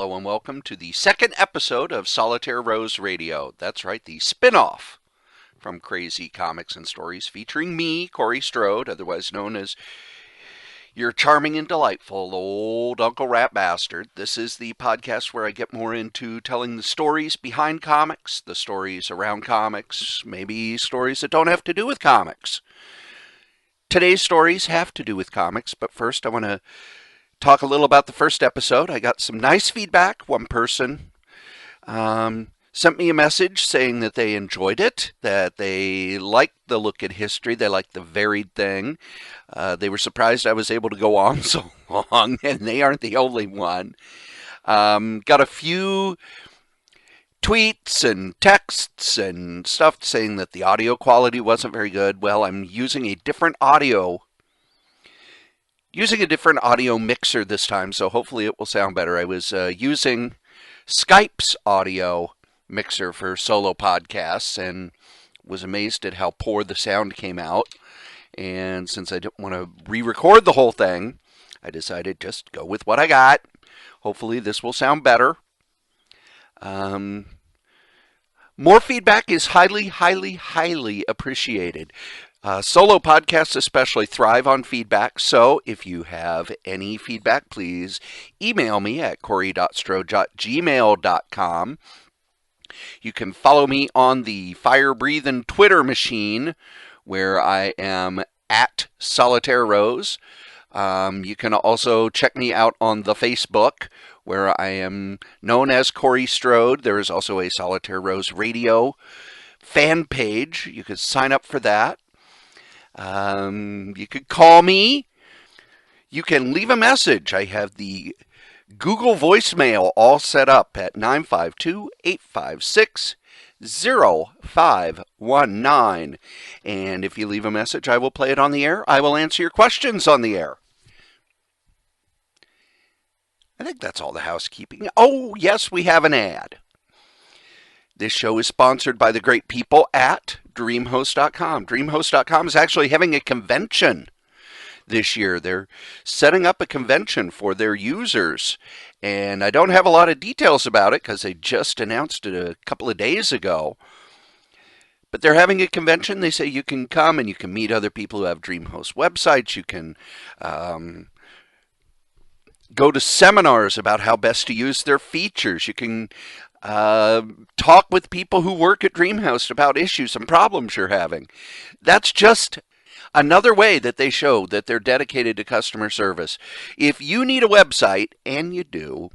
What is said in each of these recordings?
Hello and welcome to the second episode of Solitaire Rose Radio. That's right, the spin-off from Crazy Comics and Stories featuring me, Corey Strode, otherwise known as your charming and delightful old Uncle Rat Bastard. This is the podcast where I get more into telling the stories behind comics, the stories around comics, maybe stories that don't have to do with comics. Today's stories have to do with comics, but first I want to talk a little about the first episode. I got some nice feedback. One person sent me a message saying that they enjoyed it, that they liked the look at history, they liked the varied thing. They were surprised I was able to go on so long, and they aren't the only one. Got a few tweets and texts and stuff saying that the audio quality wasn't very good. Well, I'm using a different audio mixer this time, so hopefully it will sound better. I was using Skype's audio mixer for solo podcasts and was amazed at how poor the sound came out. And since I didn't want to re-record the whole thing, I decided just go with what I got. Hopefully this will sound better. More feedback is highly, highly, highly appreciated. Solo podcasts especially thrive on feedback, so if you have any feedback, please email me at corey.strode@gmail.com. You can follow me on the fire-breathing Twitter machine, where I am at Solitaire Rose. You can also check me out on the Facebook, where I am known as Corey Strode. There is also a Solitaire Rose Radio fan page. You could sign up for that. You could call me. You can leave a message. I have the Google voicemail all set up at 952-856-0519. And if you leave a message, I will play it on the air. I will answer your questions on the air. I think that's all the housekeeping. Oh, yes, we have an ad. This show is sponsored by the great people at DreamHost.com. DreamHost.com is actually having a convention this year. They're setting up a convention for their users. And I don't have a lot of details about it because they just announced it a couple of days ago. But they're having a convention. They say you can come and you can meet other people who have DreamHost websites. You can go to seminars about how best to use their features. You can talk with people who work at DreamHost about issues and problems you're having. That's just another way that they show that they're dedicated to customer service. If you need a website, and you do,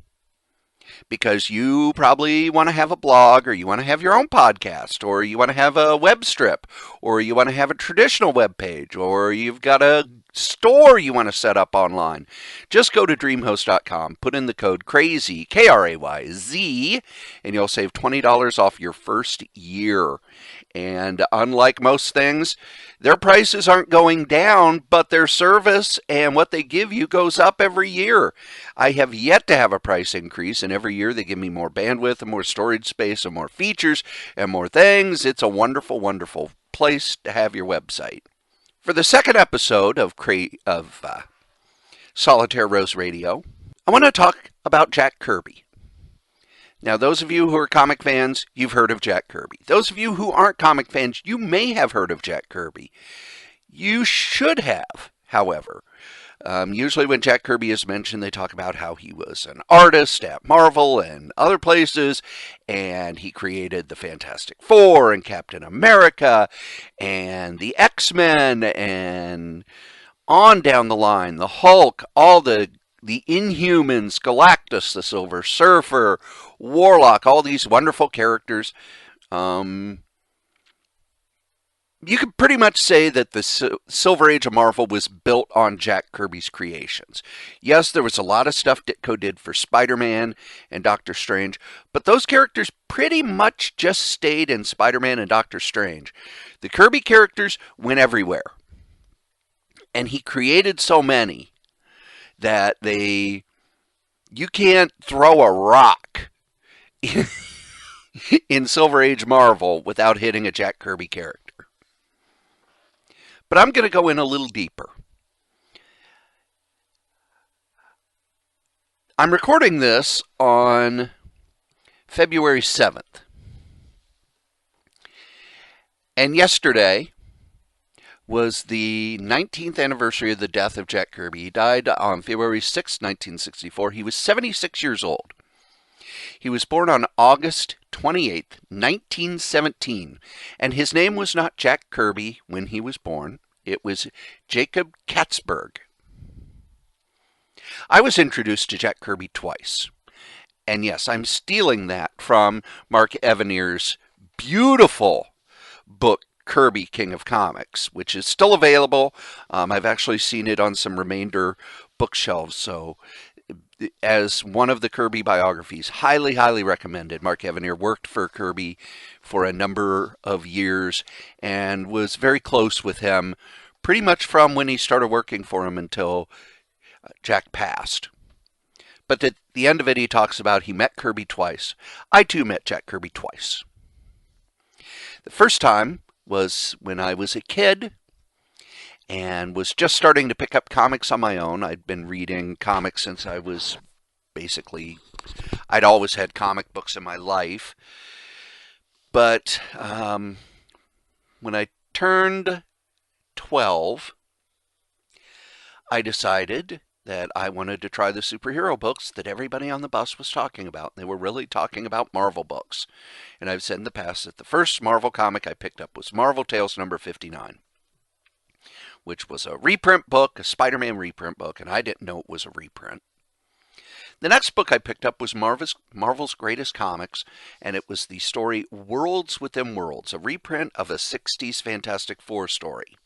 because you probably want to have a blog, or you want to have your own podcast, or you want to have a web strip, or you want to have a traditional web page, or you've got a store you want to set up online, just go to DreamHost.com, put in the code CRAZY, K-R-A-Y-Z, and you'll save $20 off your first year. And unlike most things, their prices aren't going down, but their service and what they give you goes up every year. I have yet to have a price increase, and every year they give me more bandwidth and more storage space and more features and more things. It's a wonderful, wonderful place to have your website. For the second episode of Solitaire Rose Radio, I want to talk about Jack Kirby. Now, those of you who are comic fans, you've heard of Jack Kirby. Those of you who aren't comic fans, you may have heard of Jack Kirby. You should have, however. Usually when Jack Kirby is mentioned, they talk about how he was an artist at Marvel and other places, and he created the Fantastic Four and Captain America and the X-Men and on down the line, the Hulk, all the Inhumans, Galactus, the Silver Surfer, Warlock, all these wonderful characters. You could pretty much say that the Silver Age of Marvel was built on Jack Kirby's creations. Yes, there was a lot of stuff Ditko did for Spider-Man and Doctor Strange, but those characters pretty much just stayed in Spider-Man and Doctor Strange. The Kirby characters went everywhere. And he created so many that you can't throw a rock in Silver Age Marvel without hitting a Jack Kirby character. But I'm going to go in a little deeper. I'm recording this on February 7th. And yesterday was the 19th anniversary of the death of Jack Kirby. He died on February 6, 1964. He was 76 years old. He was born on August 28th, 1917. And his name was not Jack Kirby when he was born. It was Jacob Katzberg. I was introduced to Jack Kirby twice. And yes, I'm stealing that from Mark Evaniers' beautiful book, Kirby, King of Comics, which is still available. I've actually seen it on some remainder bookshelves. So as one of the Kirby biographies, highly, highly recommended. Mark Evanier worked for Kirby for a number of years and was very close with him pretty much from when he started working for him until Jack passed. But at the end of it, he talks about he met Kirby twice. I too met Jack Kirby twice. The first time was when I was a kid and was just starting to pick up comics on my own. I'd been reading comics since I was I'd always had comic books in my life. But when I turned 12, I decided that I wanted to try the superhero books that everybody on the bus was talking about. They were really talking about Marvel books. And I've said in the past that the first Marvel comic I picked up was Marvel Tales number 59, which was a reprint book, a Spider-Man reprint book, and I didn't know it was a reprint. The next book I picked up was Marvel's Greatest Comics, and it was the story Worlds Within Worlds, a reprint of a 60s Fantastic Four story.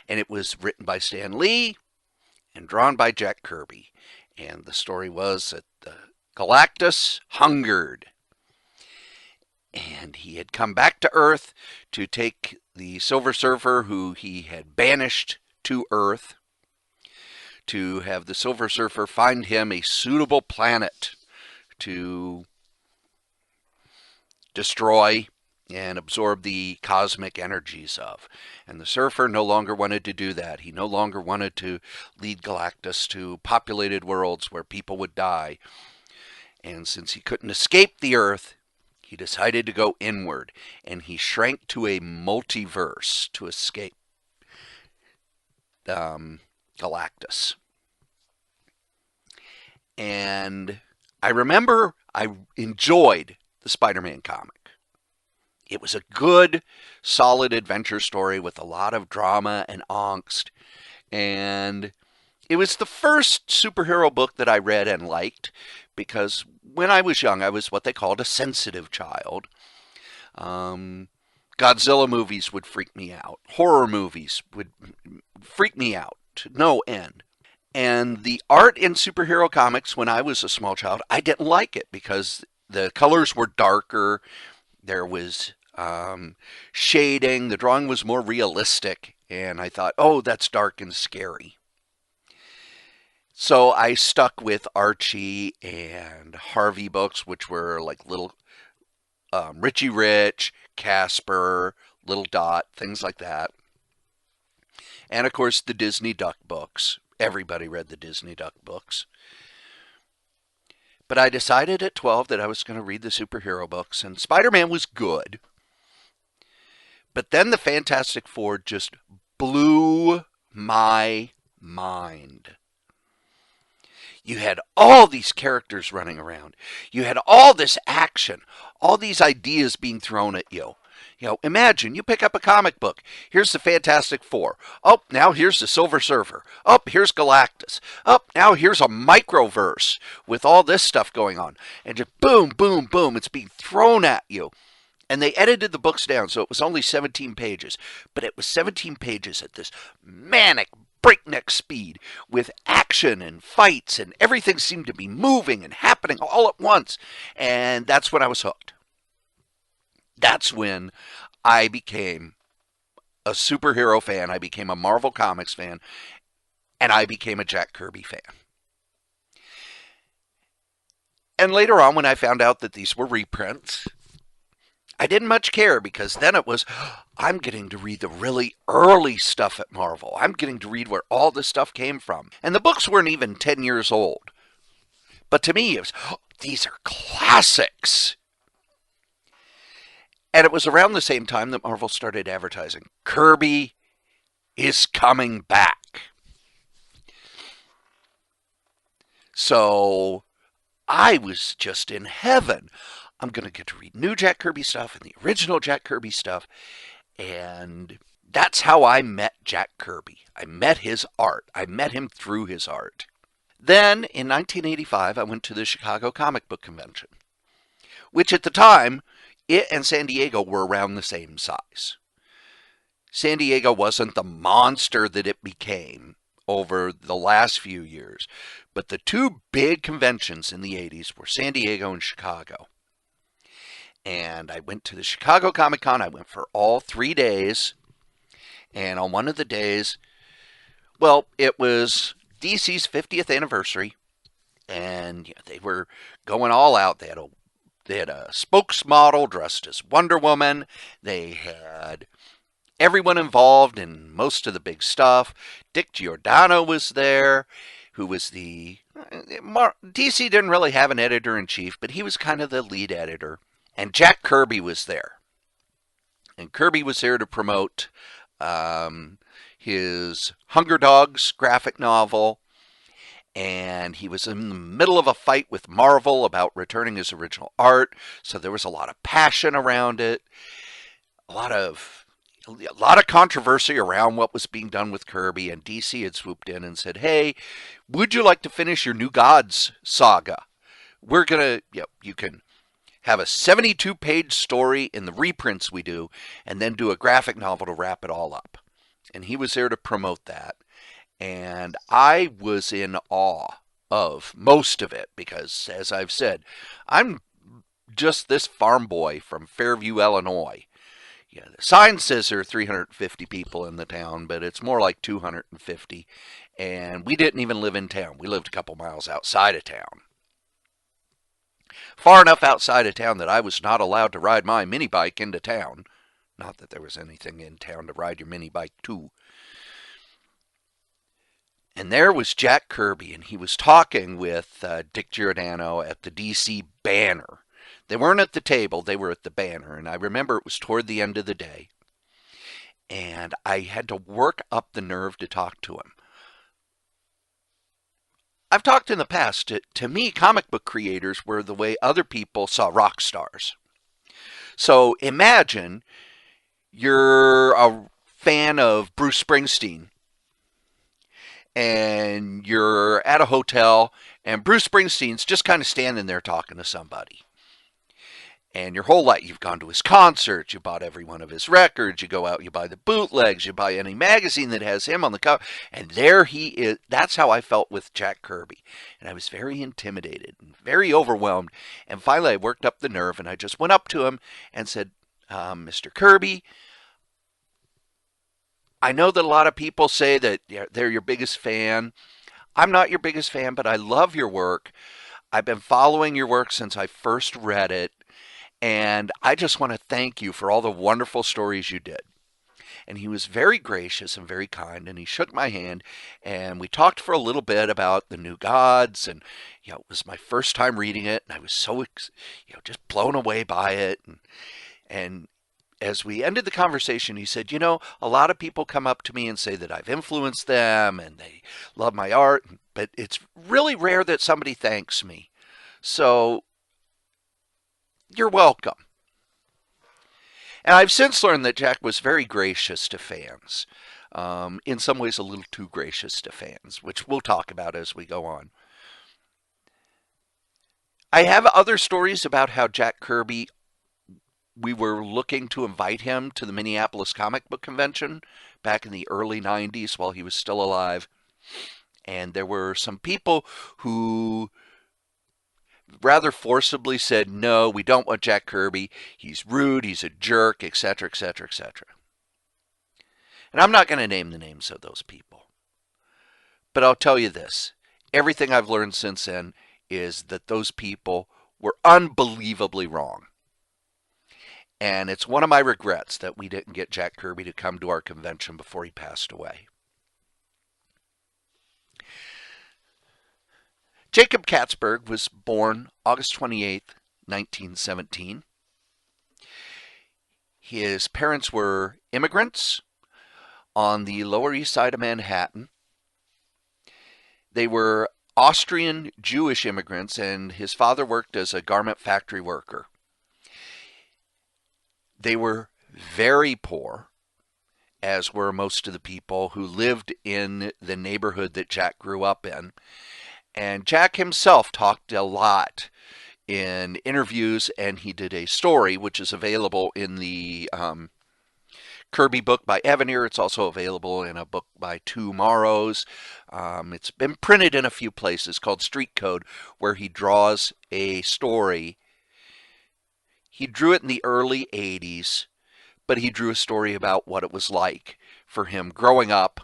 And it was written by Stan Lee and drawn by Jack Kirby. And the story was that Galactus hungered. And he had come back to Earth to take the Silver Surfer, who he had banished to Earth, to have the Silver Surfer find him a suitable planet to destroy and absorb the cosmic energies of. And the Surfer no longer wanted to do that. He no longer wanted to lead Galactus to populated worlds where people would die. And since he couldn't escape the Earth, he decided to go inward, and he shrank to a multiverse to escape Galactus. And I remember I enjoyed the Spider-Man comic. It was a good, solid adventure story with a lot of drama and angst. And it was the first superhero book that I read and liked, because when I was young, I was what they called a sensitive child. Godzilla movies would freak me out. Horror movies would freak me out to no end. And the art in superhero comics when I was a small child, I didn't like it because the colors were darker. There was shading. The drawing was more realistic. And I thought, oh, that's dark and scary. So I stuck with Archie and Harvey books, which were like little Richie Rich, Casper, Little Dot, things like that. And of course the Disney Duck books. Everybody read the Disney Duck books. But I decided at 12 that I was going to read the superhero books, and Spider-Man was good. But then the Fantastic Four just blew my mind. You had all these characters running around. You had all this action, all these ideas being thrown at you. You know, imagine you pick up a comic book. Here's the Fantastic Four. Oh, now here's the Silver Surfer. Oh, here's Galactus. Oh, now here's a microverse with all this stuff going on. And just boom, boom, boom, it's being thrown at you. And they edited the books down, so it was only 17 pages. But it was 17 pages at this manic, breakneck speed with action and fights, and everything seemed to be moving and happening all at once. And that's when I was hooked. That's when I became a superhero fan. I became a Marvel Comics fan, and I became a Jack Kirby fan. And later on, when I found out that these were reprints, I didn't much care, because then it was, I'm getting to read the really early stuff at Marvel. I'm getting to read where all this stuff came from. And the books weren't even 10 years old But to me, it was, oh, these are classics. And it was around the same time that Marvel started advertising Kirby is coming back. So I was just in heaven. I'm going to get to read new Jack Kirby stuff and the original Jack Kirby stuff. And that's how I met Jack Kirby. I met his art. I met him through his art. Then in 1985, I went to the Chicago Comic Book Convention, which at the time, it and San Diego were around the same size. San Diego wasn't the monster that it became over the last few years, but the two big conventions in the 80s were San Diego and Chicago. And I went to the Chicago Comic Con. I went for all 3 days. And on one of the days, well, it was DC's 50th anniversary. And they were going all out. They had a spokesmodel dressed as Wonder Woman. They had everyone involved in most of the big stuff. Dick Giordano was there, who was the... DC didn't really have an editor-in-chief, but he was kind of the lead editor. And Jack Kirby was there. And Kirby was there to promote his Hunger Dogs graphic novel. And he was in the middle of a fight with Marvel about returning his original art. So there was a lot of passion around it. A lot of controversy around what was being done with Kirby. And DC had swooped in and said, hey, would you like to finish your New Gods saga? We're going to, you can have a 72-page story in the reprints we do, and then do a graphic novel to wrap it all up. And he was there to promote that. And I was in awe of most of it because, as I've said, I'm just this farm boy from Fairview, Illinois. Yeah, the sign says there are 350 people in the town, but it's more like 250. And we didn't even live in town. We lived a couple miles outside of town. Far enough outside of town that I was not allowed to ride my mini bike into town. Not that there was anything in town to ride your mini bike to. And there was Jack Kirby, and he was talking with Dick Giordano at the DC banner. They weren't at the table, they were at the banner. And I remember it was toward the end of the day. And I had to work up the nerve to talk to him. I've talked in the past, to me, comic book creators were the way other people saw rock stars. So imagine you're a fan of Bruce Springsteen, and you're at a hotel, and Bruce Springsteen's just kind of standing there talking to somebody. And your whole life, you've gone to his concerts, you bought every one of his records, you go out, you buy the bootlegs, you buy any magazine that has him on the cover, and there he is. That's how I felt with Jack Kirby. And I was very intimidated and very overwhelmed. And finally, I worked up the nerve, and I just went up to him and said, Mr. Kirby, I know that a lot of people say that they're your biggest fan. I'm not your biggest fan, but I love your work. I've been following your work since I first read it. And I just want to thank you for all the wonderful stories you did. And he was very gracious and very kind, and he shook my hand, and we talked for a little bit about the New Gods, and it was my first time reading it, and I was so just blown away by it. And as we ended the conversation, he said, a lot of people come up to me and say that I've influenced them, and they love my art, but it's really rare that somebody thanks me. So you're welcome. And I've since learned that Jack was very gracious to fans. In some ways a little too gracious to fans, which we'll talk about as we go on. I have other stories about how Jack Kirby, we were looking to invite him to the Minneapolis Comic Book Convention back in the early 90s while he was still alive. And there were some people who rather forcibly said, no, we don't want Jack Kirby. He's rude, he's a jerk, etc., etc., etc. And I'm not going to name the names of those people. But I'll tell you this. Everything I've learned since then is that those people were unbelievably wrong. And it's one of my regrets that we didn't get Jack Kirby to come to our convention before he passed away. Jacob Katzberg was born August 28th, 1917. His parents were immigrants on the Lower East Side of Manhattan. They were Austrian Jewish immigrants, and his father worked as a garment factory worker. They were very poor, as were most of the people who lived in the neighborhood that Jack grew up in. And Jack himself talked a lot in interviews, and he did a story which is available in the Kirby book by Evanier. It's also available in a book by Two Morrows. It's been printed in a few places, called Street Code, where he draws a story. He drew it in the early 80s, but he drew a story about what it was like for him growing up.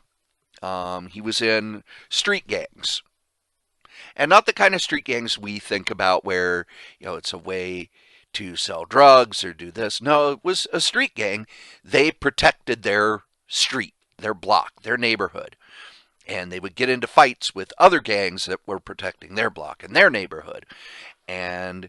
He was in street gangs. And not the kind of street gangs we think about where, it's a way to sell drugs or do this. No, it was a street gang. They protected their street, their block, their neighborhood. And they would get into fights with other gangs that were protecting their block and their neighborhood. And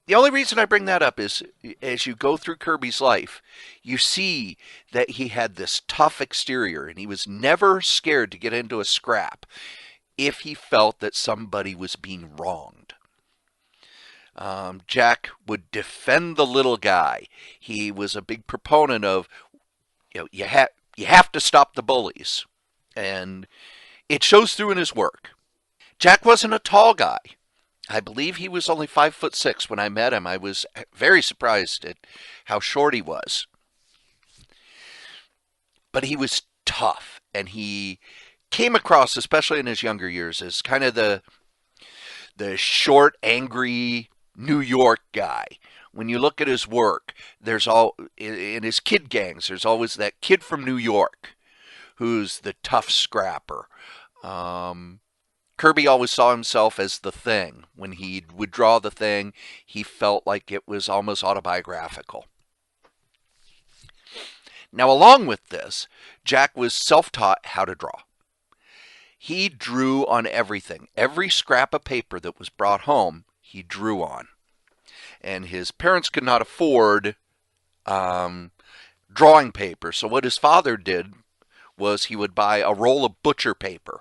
the only reason I bring that up is, as you go through Kirby's life, you see that he had this tough exterior, and he was never scared to get into a scrap if he felt that somebody was being wronged. Jack would defend the little guy. He was a big proponent of, you have to stop the bullies. And it shows through in his work. Jack wasn't a tall guy. I believe he was only 5'6" when I met him. I was very surprised at how short he was. But he was tough, and he came across, especially in his younger years, as kind of the short, angry New York guy. When you look at his work, in his kid gangs, there's always that kid from New York who's the tough scrapper. Kirby always saw himself as the Thing. When he would draw the Thing, he felt like it was almost autobiographical. Now, along with this, Jack was self-taught how to draw. He drew on everything. Every scrap of paper that was brought home, he drew on. And his parents could not afford drawing paper. So what his father did was he would buy a roll of butcher paper.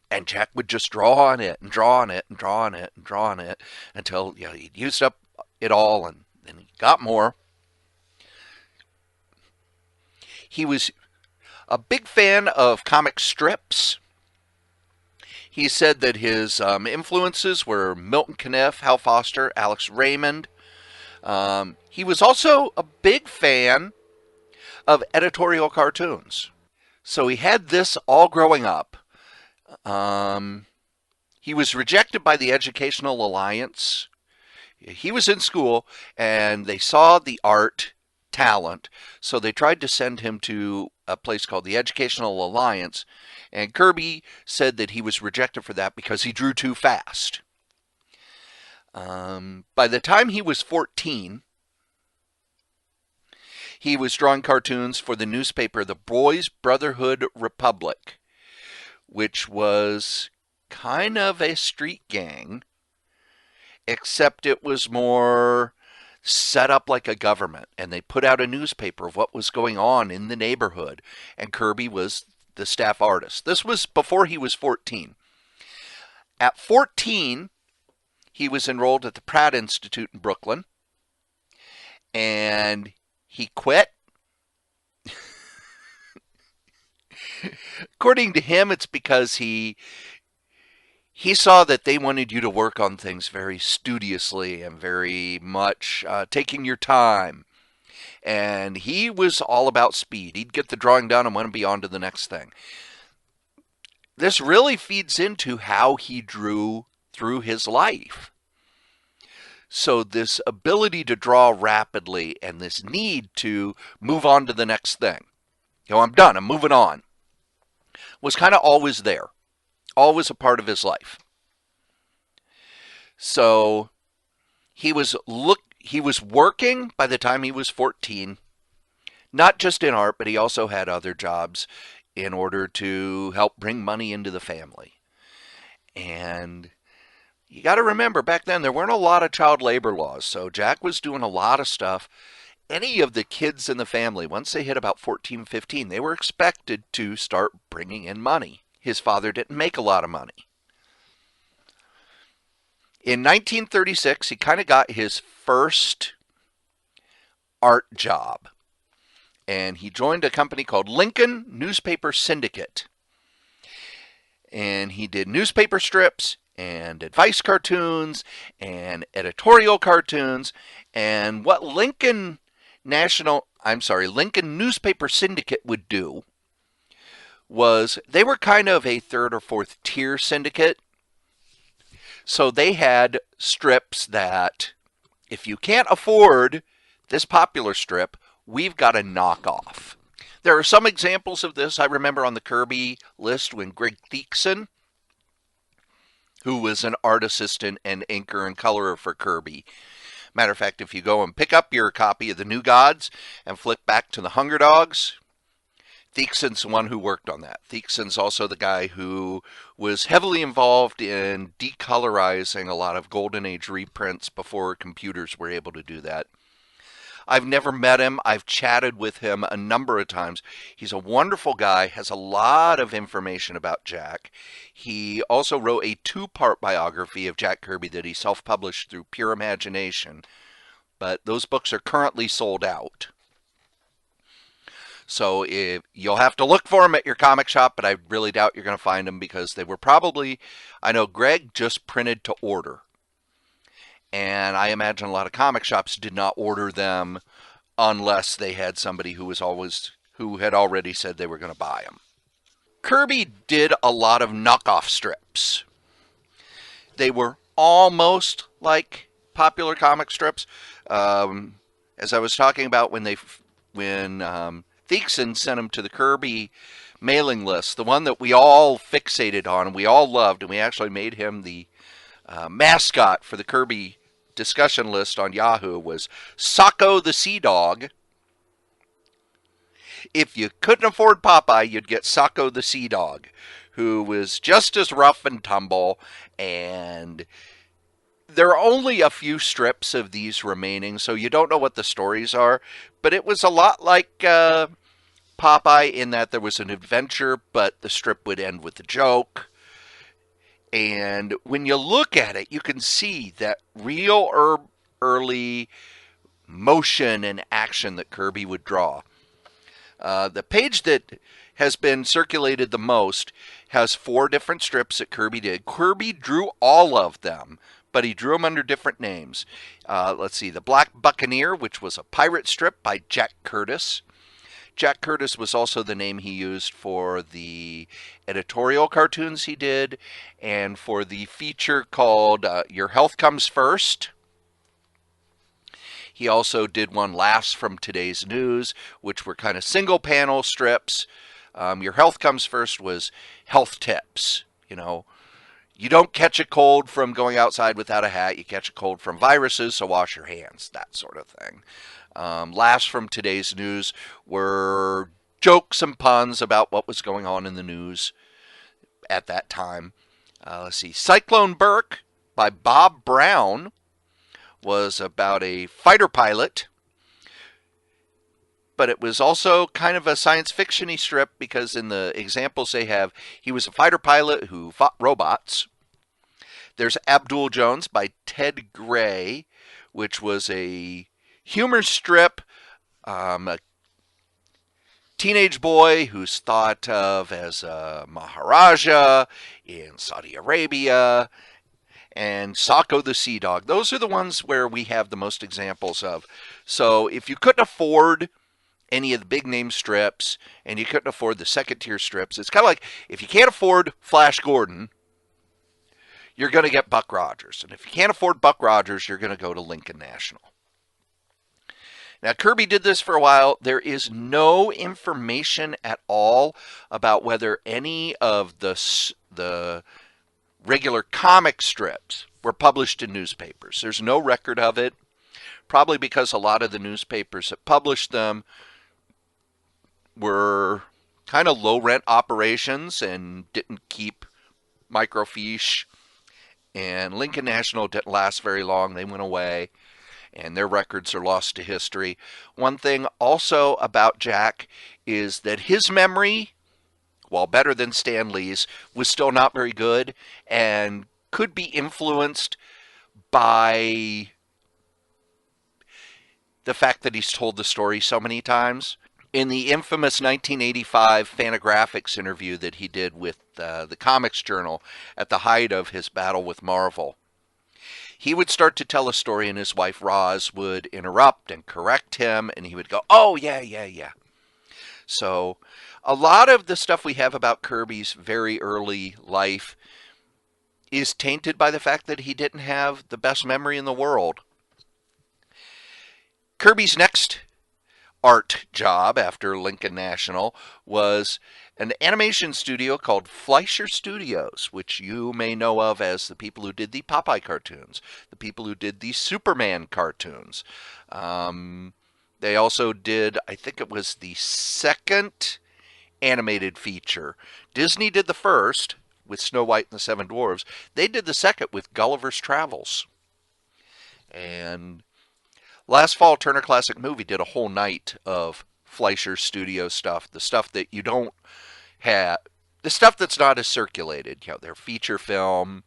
And Jack would just draw on it and draw on it and draw on it and draw on it until he'd used up it all, and then he got more. He was a big fan of comic strips. He said that his influences were Milton Caniff, Hal Foster, Alex Raymond. He was also a big fan of editorial cartoons. So he had this all growing up. He was rejected by the Educational Alliance. He was in school, and they saw the art talent, so they tried to send him to a place called the Educational Alliance, and Kirby said that he was rejected for that because he drew too fast. By the time he was 14, he was drawing cartoons for the newspaper The Boys Brotherhood Republic, which was kind of a street gang, except it was more set up like a government, and they put out a newspaper of what was going on in the neighborhood, and Kirby was the staff artist. This was before he was 14. At 14, he was enrolled at the Pratt Institute in Brooklyn, and he quit. According to him, it's because he saw that they wanted you to work on things very studiously and very much taking your time. And he was all about speed. He'd get the drawing done and want to be on to the next thing. This really feeds into how he drew through his life. So this ability to draw rapidly and this need to move on to the next thing. I'm done, I'm moving on, was kind of always there. Always a part of his life. So he was working by the time he was 14, not just in art, but he also had other jobs in order to help bring money into the family. And you got to remember, back then there weren't a lot of child labor laws, so Jack was doing a lot of stuff. Any of the kids in the family, once they hit about 14, 15, they were expected to start bringing in money. His father didn't make a lot of money. In 1936, he kind of got his first art job, and he joined a company called Lincoln Newspaper Syndicate. And he did newspaper strips and advice cartoons and editorial cartoons. And what Lincoln Newspaper Syndicate would do was they were kind of a third or fourth tier syndicate. So they had strips that if you can't afford this popular strip, we've got a knockoff. There are some examples of this. I remember on the Kirby list when Greg Theakson, who was an art assistant and inker and colorer for Kirby. Matter of fact, if you go and pick up your copy of the New Gods and flick back to the Hunger Dogs, Theakson's the one who worked on that. Theakson's also the guy who was heavily involved in decolorizing a lot of Golden Age reprints before computers were able to do that. I've never met him. I've chatted with him a number of times. He's a wonderful guy, has a lot of information about Jack. He also wrote a 2-part biography of Jack Kirby that he self-published through Pure Imagination, but those books are currently sold out. So if you'll have to look for them at your comic shop, but I really doubt you're going to find them because they were probably, I know Greg just printed to order. And I imagine a lot of comic shops did not order them unless they had somebody who had already said they were going to buy them. Kirby did a lot of knockoff strips. They were almost like popular comic strips. As I was talking about when Theakson sent them to the Kirby mailing list, the one that we all fixated on and we all loved, and we actually made him the mascot for the Kirby discussion list on Yahoo, was Socko the Sea Dog. If you couldn't afford Popeye, you'd get Socko the Sea Dog, who was just as rough and tumble, and there are only a few strips of these remaining, so you don't know what the stories are, but it was a lot like Popeye in that there was an adventure, but the strip would end with a joke. And when you look at it, you can see that real early motion and action that Kirby would draw. The page that has been circulated the most has 4 different strips that Kirby did. Kirby drew all of them, but he drew them under different names. Let's see, The Black Buccaneer, which was a pirate strip by Jack Curtis. Jack Curtis was also the name he used for the editorial cartoons he did and for the feature called Your Health Comes First. He also did one, Laughs from Today's News, which were kind of single panel strips. Your Health Comes First was health tips. You know, you don't catch a cold from going outside without a hat. You catch a cold from viruses, so wash your hands, that sort of thing. Laughs from Today's News were jokes and puns about what was going on in the news at that time. Let's see. Cyclone Burke by Bob Brown was about a fighter pilot, but it was also kind of a science fiction-y strip because in the examples they have, he was a fighter pilot who fought robots. There's Abdul Jones by Ted Gray, which was a humor strip, a teenage boy who's thought of as a Maharaja in Saudi Arabia, and Socko the Sea Dog. Those are the ones where we have the most examples of. So if you couldn't afford any of the big name strips and you couldn't afford the second tier strips, it's kind of like if you can't afford Flash Gordon, you're going to get Buck Rogers. And if you can't afford Buck Rogers, you're going to go to Lincoln National. Now, Kirby did this for a while. There is no information at all about whether any of the regular comic strips were published in newspapers. There's no record of it, probably because a lot of the newspapers that published them were kind of low-rent operations and didn't keep microfiche, and Lincoln National didn't last very long. They went away, and their records are lost to history. One thing also about Jack is that his memory, while better than Stan Lee's, was still not very good and could be influenced by the fact that he's told the story so many times. In the infamous 1985 Fantagraphics interview that he did with the Comics Journal at the height of his battle with Marvel, he would start to tell a story and his wife Roz would interrupt and correct him, and he would go, "Oh, yeah, yeah, yeah." So a lot of the stuff we have about Kirby's very early life is tainted by the fact that he didn't have the best memory in the world. Kirby's next art job after Lincoln National was an animation studio called Fleischer Studios, which you may know of as the people who did the Popeye cartoons, the people who did the Superman cartoons. They also did, I think it was the second animated feature. Disney did the first with Snow White and the Seven Dwarfs. They did the second with Gulliver's Travels. And last fall, Turner Classic Movie did a whole night of Fleischer Studio stuff, the stuff that you don't have, the stuff that's not as circulated. You know, their feature film.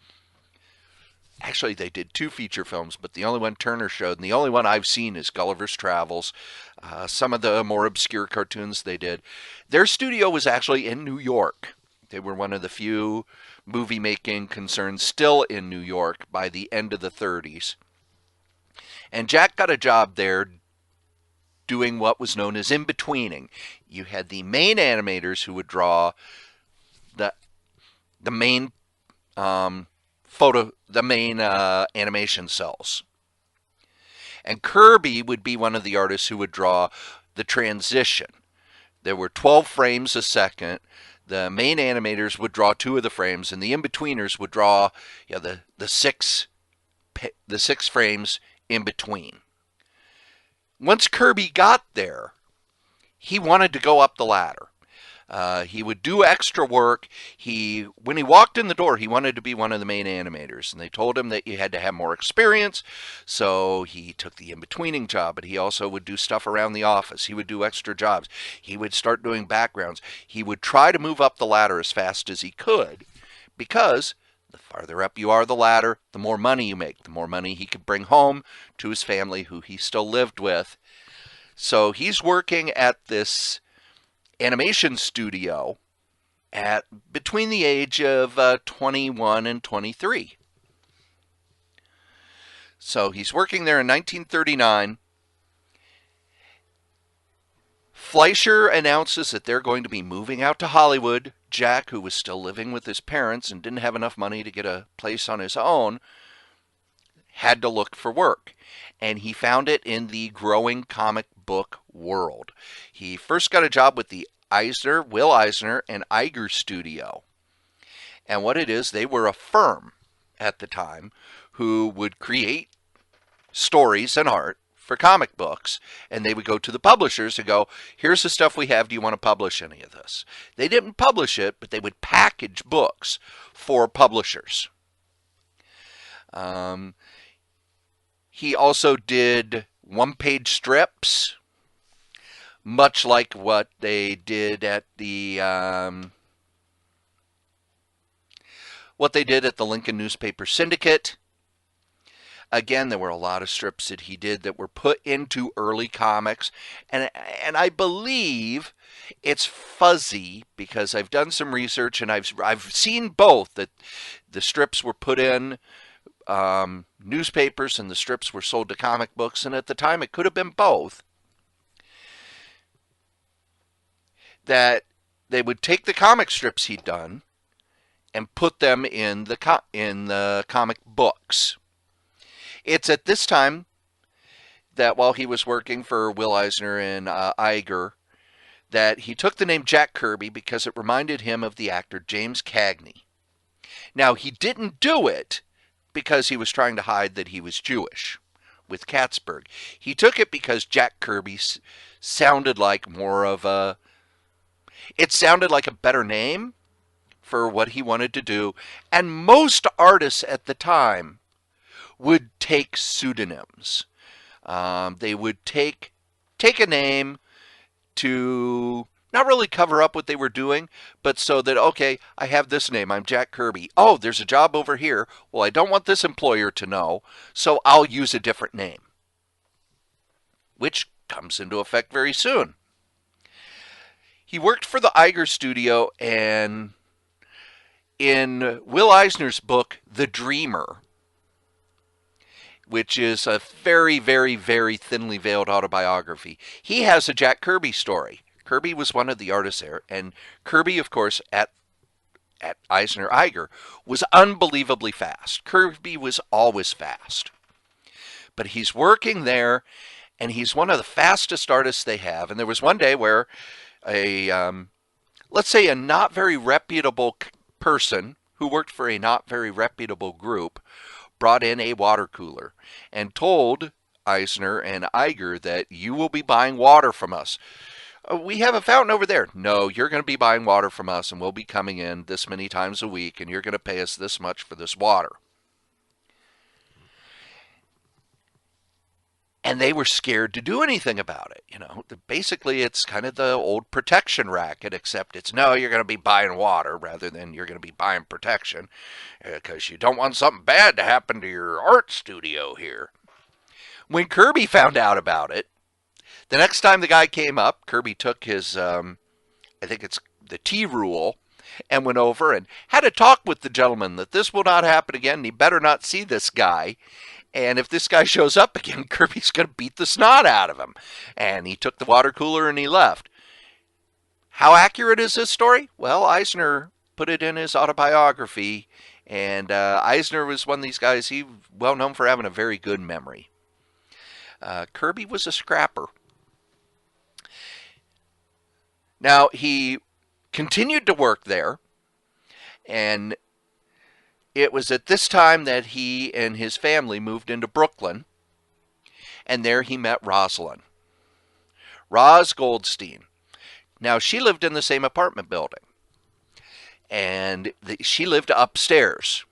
Actually, they did two feature films, but the only one Turner showed, and the only one I've seen, is Gulliver's Travels. Some of the more obscure cartoons they did. Their studio was actually in New York. They were one of the few movie-making concerns still in New York by the end of the 30s. And Jack got a job there doing what was known as in-betweening. You had the main animators who would draw the main animation cells. And Kirby would be one of the artists who would draw the transition. There were 12 frames a second. The main animators would draw 2 of the frames, and the in-betweeners would draw the six frames in between. Once Kirby got there, he wanted to go up the ladder. He would do extra work. When he walked in the door, he wanted to be one of the main animators, and they told him that you had to have more experience, so he took the in-betweening job, but he also would do stuff around the office. He would do extra jobs. He would start doing backgrounds. He would try to move up the ladder as fast as he could, because the farther up you are the ladder, the more money you make, the more money he could bring home to his family, who he still lived with. So he's working at this animation studio at between the age of 21 and 23. So he's working there in 1939. Fleischer announces that they're going to be moving out to Hollywood. Jack, who was still living with his parents and didn't have enough money to get a place on his own, had to look for work. And he found it in the growing comic book world. He first got a job with the Will Eisner and Iger studio. And what it is, they were a firm at the time who would create stories and art for comic books, and they would go to the publishers and go, "Here's the stuff we have, do you want to publish any of this?" They didn't publish it, but they would package books for publishers. He also did one-page strips, much like what they did at the Lincoln newspaper syndicate. Again, there were a lot of strips that he did that were put into early comics, and I believe it's fuzzy because I've done some research and I've seen both, that the strips were put in newspapers and the strips were sold to comic books, and at the time it could have been both. That they would take the comic strips he'd done and put them in the comic books. It's at this time that while he was working for Will Eisner and Iger, that he took the name Jack Kirby because it reminded him of the actor James Cagney. Now, he didn't do it because he was trying to hide that he was Jewish with Katzenberg. He took it because Jack Kirby sounded like more of a... It sounded like a better name for what he wanted to do. And most artists at the time would take pseudonyms. They would take a name to not really cover up what they were doing, but so that, okay, I have this name, I'm Jack Kirby. Oh, there's a job over here. Well, I don't want this employer to know, so I'll use a different name, which comes into effect very soon. He worked for the Iger studio, and in Will Eisner's book, The Dreamer, which is a very, very, very thinly veiled autobiography, he has a Jack Kirby story. Kirby was one of the artists there, and Kirby, of course, at Eisner Iger, was unbelievably fast. Kirby was always fast. But he's working there, and he's one of the fastest artists they have. And there was one day where let's say a not very reputable person who worked for a not very reputable group brought in a water cooler and told Eisner and Iger that you will be buying water from us. We have a fountain over there. No, you're going to be buying water from us, and we'll be coming in this many times a week, and you're going to pay us this much for this water. And they were scared to do anything about it. You know, basically it's kind of the old protection racket, except it's no, you're going to be buying water rather than you're going to be buying protection, because you don't want something bad to happen to your art studio here. When Kirby found out about it, the next time the guy came up, Kirby took his, I think it's the T rule, and went over and had a talk with the gentleman that this will not happen again, and he better not see this guy. And if this guy shows up again, Kirby's going to beat the snot out of him. And he took the water cooler and he left. How accurate is this story? Well, Eisner put it in his autobiography. And Eisner was one of these guys, he well known for having a very good memory. Kirby was a scrapper. Now, he continued to work there. And it was at this time that he and his family moved into Brooklyn, and there he met Rosalind. Roz Goldstein. Now, she lived in the same apartment building, and she lived upstairs.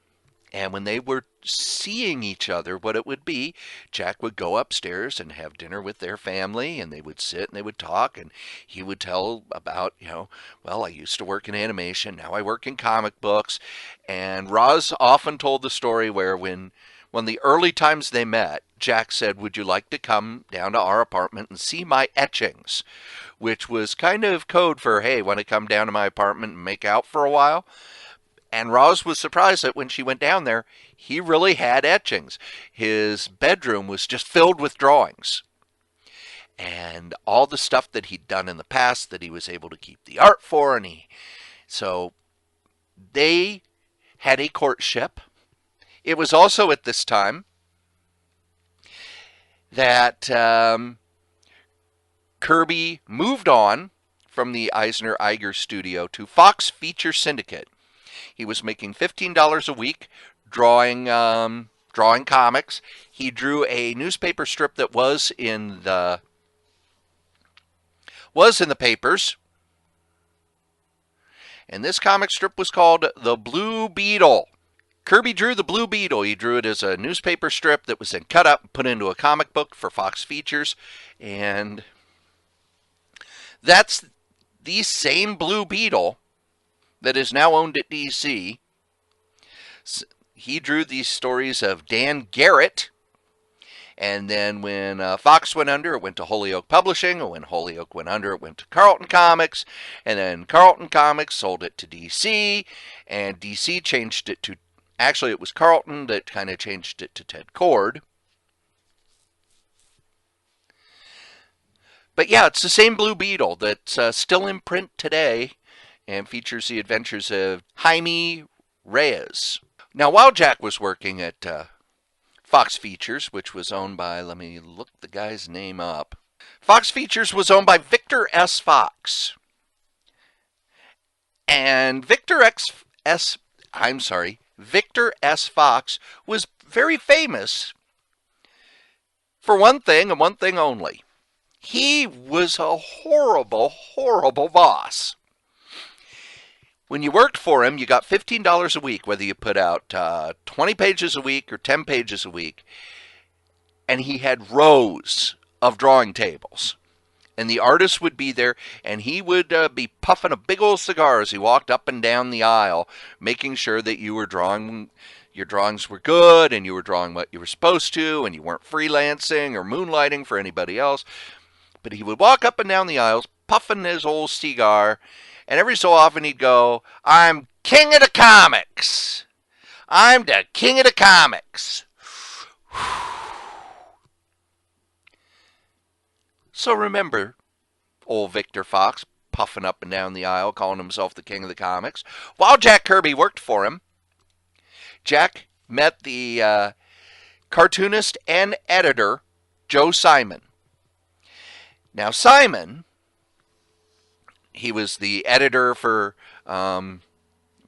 And when they were seeing each other, what it would be, Jack would go upstairs and have dinner with their family, and they would sit and they would talk, and he would tell about, you know, well, I used to work in animation, now I work in comic books. And Roz often told the story where when the early times they met, Jack said, would you like to come down to our apartment and see my etchings? Which was kind of code for, hey, want to come down to my apartment and make out for a while? And Roz was surprised that when she went down there, he really had etchings. His bedroom was just filled with drawings. And all the stuff that he'd done in the past that he was able to keep the art for. So they had a courtship. It was also at this time that Kirby moved on from the Eisner Iger studio to Fox Feature Syndicate. He was making $15 a week drawing comics. He drew a newspaper strip that was in the papers. And this comic strip was called The Blue Beetle. Kirby drew The Blue Beetle. He drew it as a newspaper strip that was then cut up and put into a comic book for Fox Features. And that's the same Blue Beetle that is now owned at DC. He drew these stories of Dan Garrett, and then when Fox went under, it went to Holyoke Publishing, and when Holyoke went under, it went to Carlton Comics, and then Carlton Comics sold it to DC, and DC changed it to, actually it was Carlton that kind of changed it to Ted Kord. But yeah, it's the same Blue Beetle that's still in print today, and features the adventures of Jaime Reyes. Now, while Jack was working at Fox Features, which was owned by, let me look the guy's name up. Fox Features was owned by Victor S. Fox. And Victor S. Fox was very famous for one thing and one thing only. He was a horrible, horrible boss. When you worked for him, you got $15 a week, whether you put out 20 pages a week or 10 pages a week. And he had rows of drawing tables. And the artist would be there, and he would be puffing a big old cigar as he walked up and down the aisle, making sure that you were drawing, your drawings were good, and you were drawing what you were supposed to, and you weren't freelancing or moonlighting for anybody else. But he would walk up and down the aisles, puffing his old cigar, and every so often he'd go, "I'm king of the comics. I'm the king of the comics." So remember old Victor Fox puffing up and down the aisle, calling himself the king of the comics. While Jack Kirby worked for him, Jack met the cartoonist and editor Joe Simon. Now Simon, he was the editor for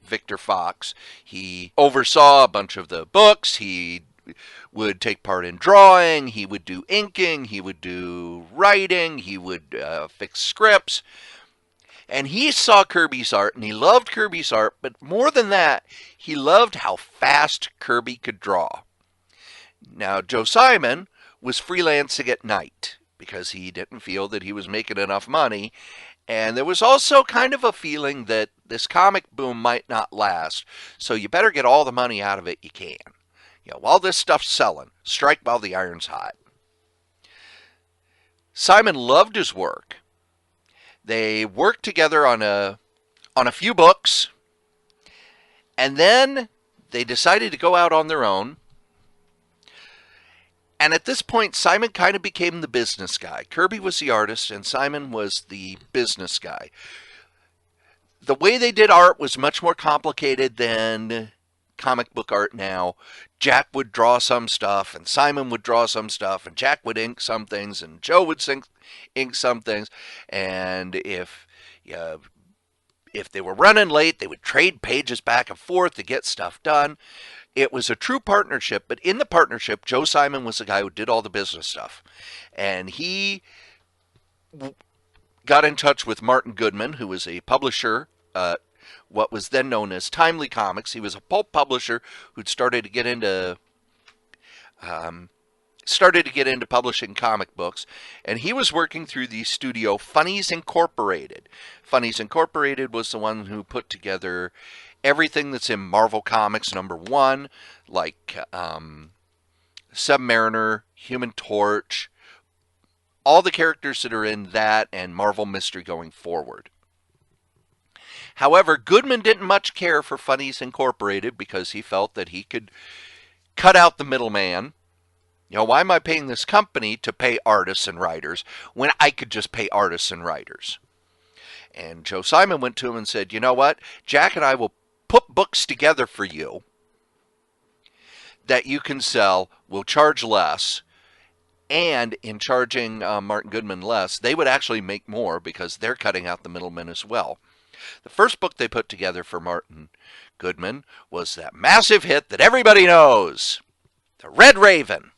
Victor Fox. He oversaw a bunch of the books. He would take part in drawing, he would do inking, he would do writing, he would fix scripts. And he saw Kirby's art, and he loved Kirby's art, but more than that, he loved how fast Kirby could draw. Now, Joe Simon was freelancing at night because he didn't feel that he was making enough money, and there was also kind of a feeling that this comic boom might not last, so you better get all the money out of it you can. You know, while this stuff's selling, strike while the iron's hot. Simon loved his work. They worked together on a few books, and then they decided to go out on their own. And at this point, Simon kind of became the business guy. Kirby was the artist, and Simon was the business guy. The way they did art was much more complicated than comic book art now. Jack would draw some stuff, and Simon would draw some stuff, and Jack would ink some things, and Joe would ink some things. And if they were running late, they would trade pages back and forth to get stuff done. It was a true partnership, but in the partnership, Joe Simon was the guy who did all the business stuff. And he got in touch with Martin Goodman, who was a publisher, what was then known as Timely Comics. He was a pulp publisher who'd started to get into publishing comic books, and he was working through the studio Funnies Incorporated. Funnies Incorporated was the one who put together everything that's in Marvel Comics #1, like Submariner, Human Torch, all the characters that are in that and Marvel Mystery going forward. However, Goodman didn't much care for Funnies Incorporated because he felt that he could cut out the middleman. You know, why am I paying this company to pay artists and writers when I could just pay artists and writers? And Joe Simon went to him and said, you know what? Jack and I will put books together for you that you can sell. We'll charge less. And in charging Martin Goodman less, they would actually make more because they're cutting out the middlemen as well. The first book they put together for Martin Goodman was that massive hit that everybody knows, The Red Raven.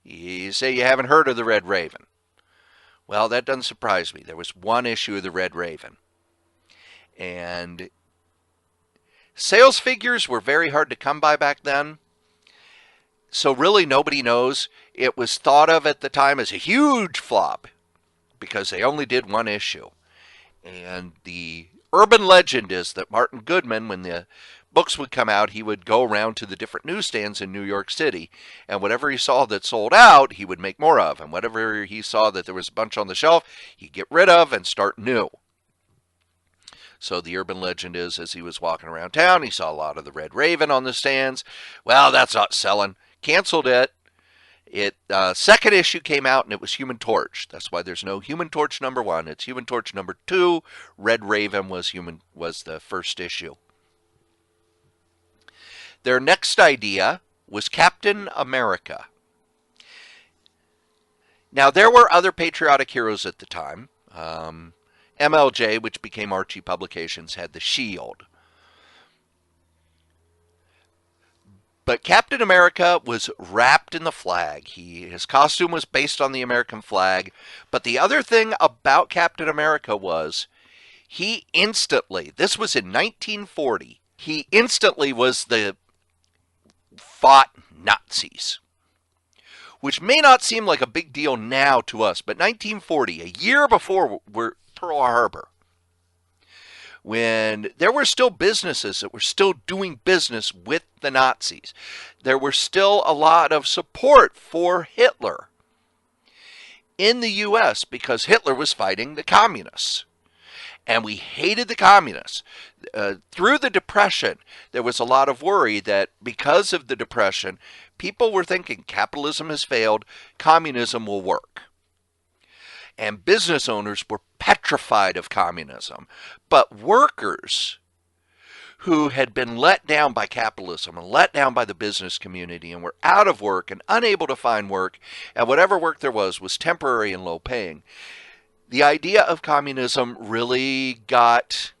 You say you haven't heard of The Red Raven. Well, that doesn't surprise me. There was one issue of The Red Raven. And sales figures were very hard to come by back then. So really nobody knows. It was thought of at the time as a huge flop because they only did one issue. And the urban legend is that Martin Goodman, when the books would come out, he would go around to the different newsstands in New York City, and whatever he saw that sold out, he would make more of. And whatever he saw that there was a bunch on the shelf, he'd get rid of and start new. So the urban legend is, as he was walking around town, he saw a lot of the Red Raven on the stands. Well, that's not selling. Canceled it. Second issue came out, and it was Human Torch. That's why there's no Human Torch #1. It's Human Torch #2. Red Raven was the first issue. Their next idea was Captain America. Now, there were other patriotic heroes at the time. MLJ, which became Archie Publications, had the Shield. But Captain America was wrapped in the flag. His costume was based on the American flag. But the other thing about Captain America was He instantly, this was in 1940, he instantly was the fought Nazis, which may not seem like a big deal now to us, but 1940, a year before Pearl Harbor, when there were still businesses that were still doing business with the Nazis, there were still a lot of support for Hitler in the U.S. because Hitler was fighting the communists. And we hated the communists. Through the Depression, there was a lot of worry that because of the Depression, people were thinking capitalism has failed, communism will work. And business owners were petrified of communism. But workers who had been let down by capitalism and let down by the business community and were out of work and unable to find work, and whatever work there was temporary and low paying, the idea of communism really got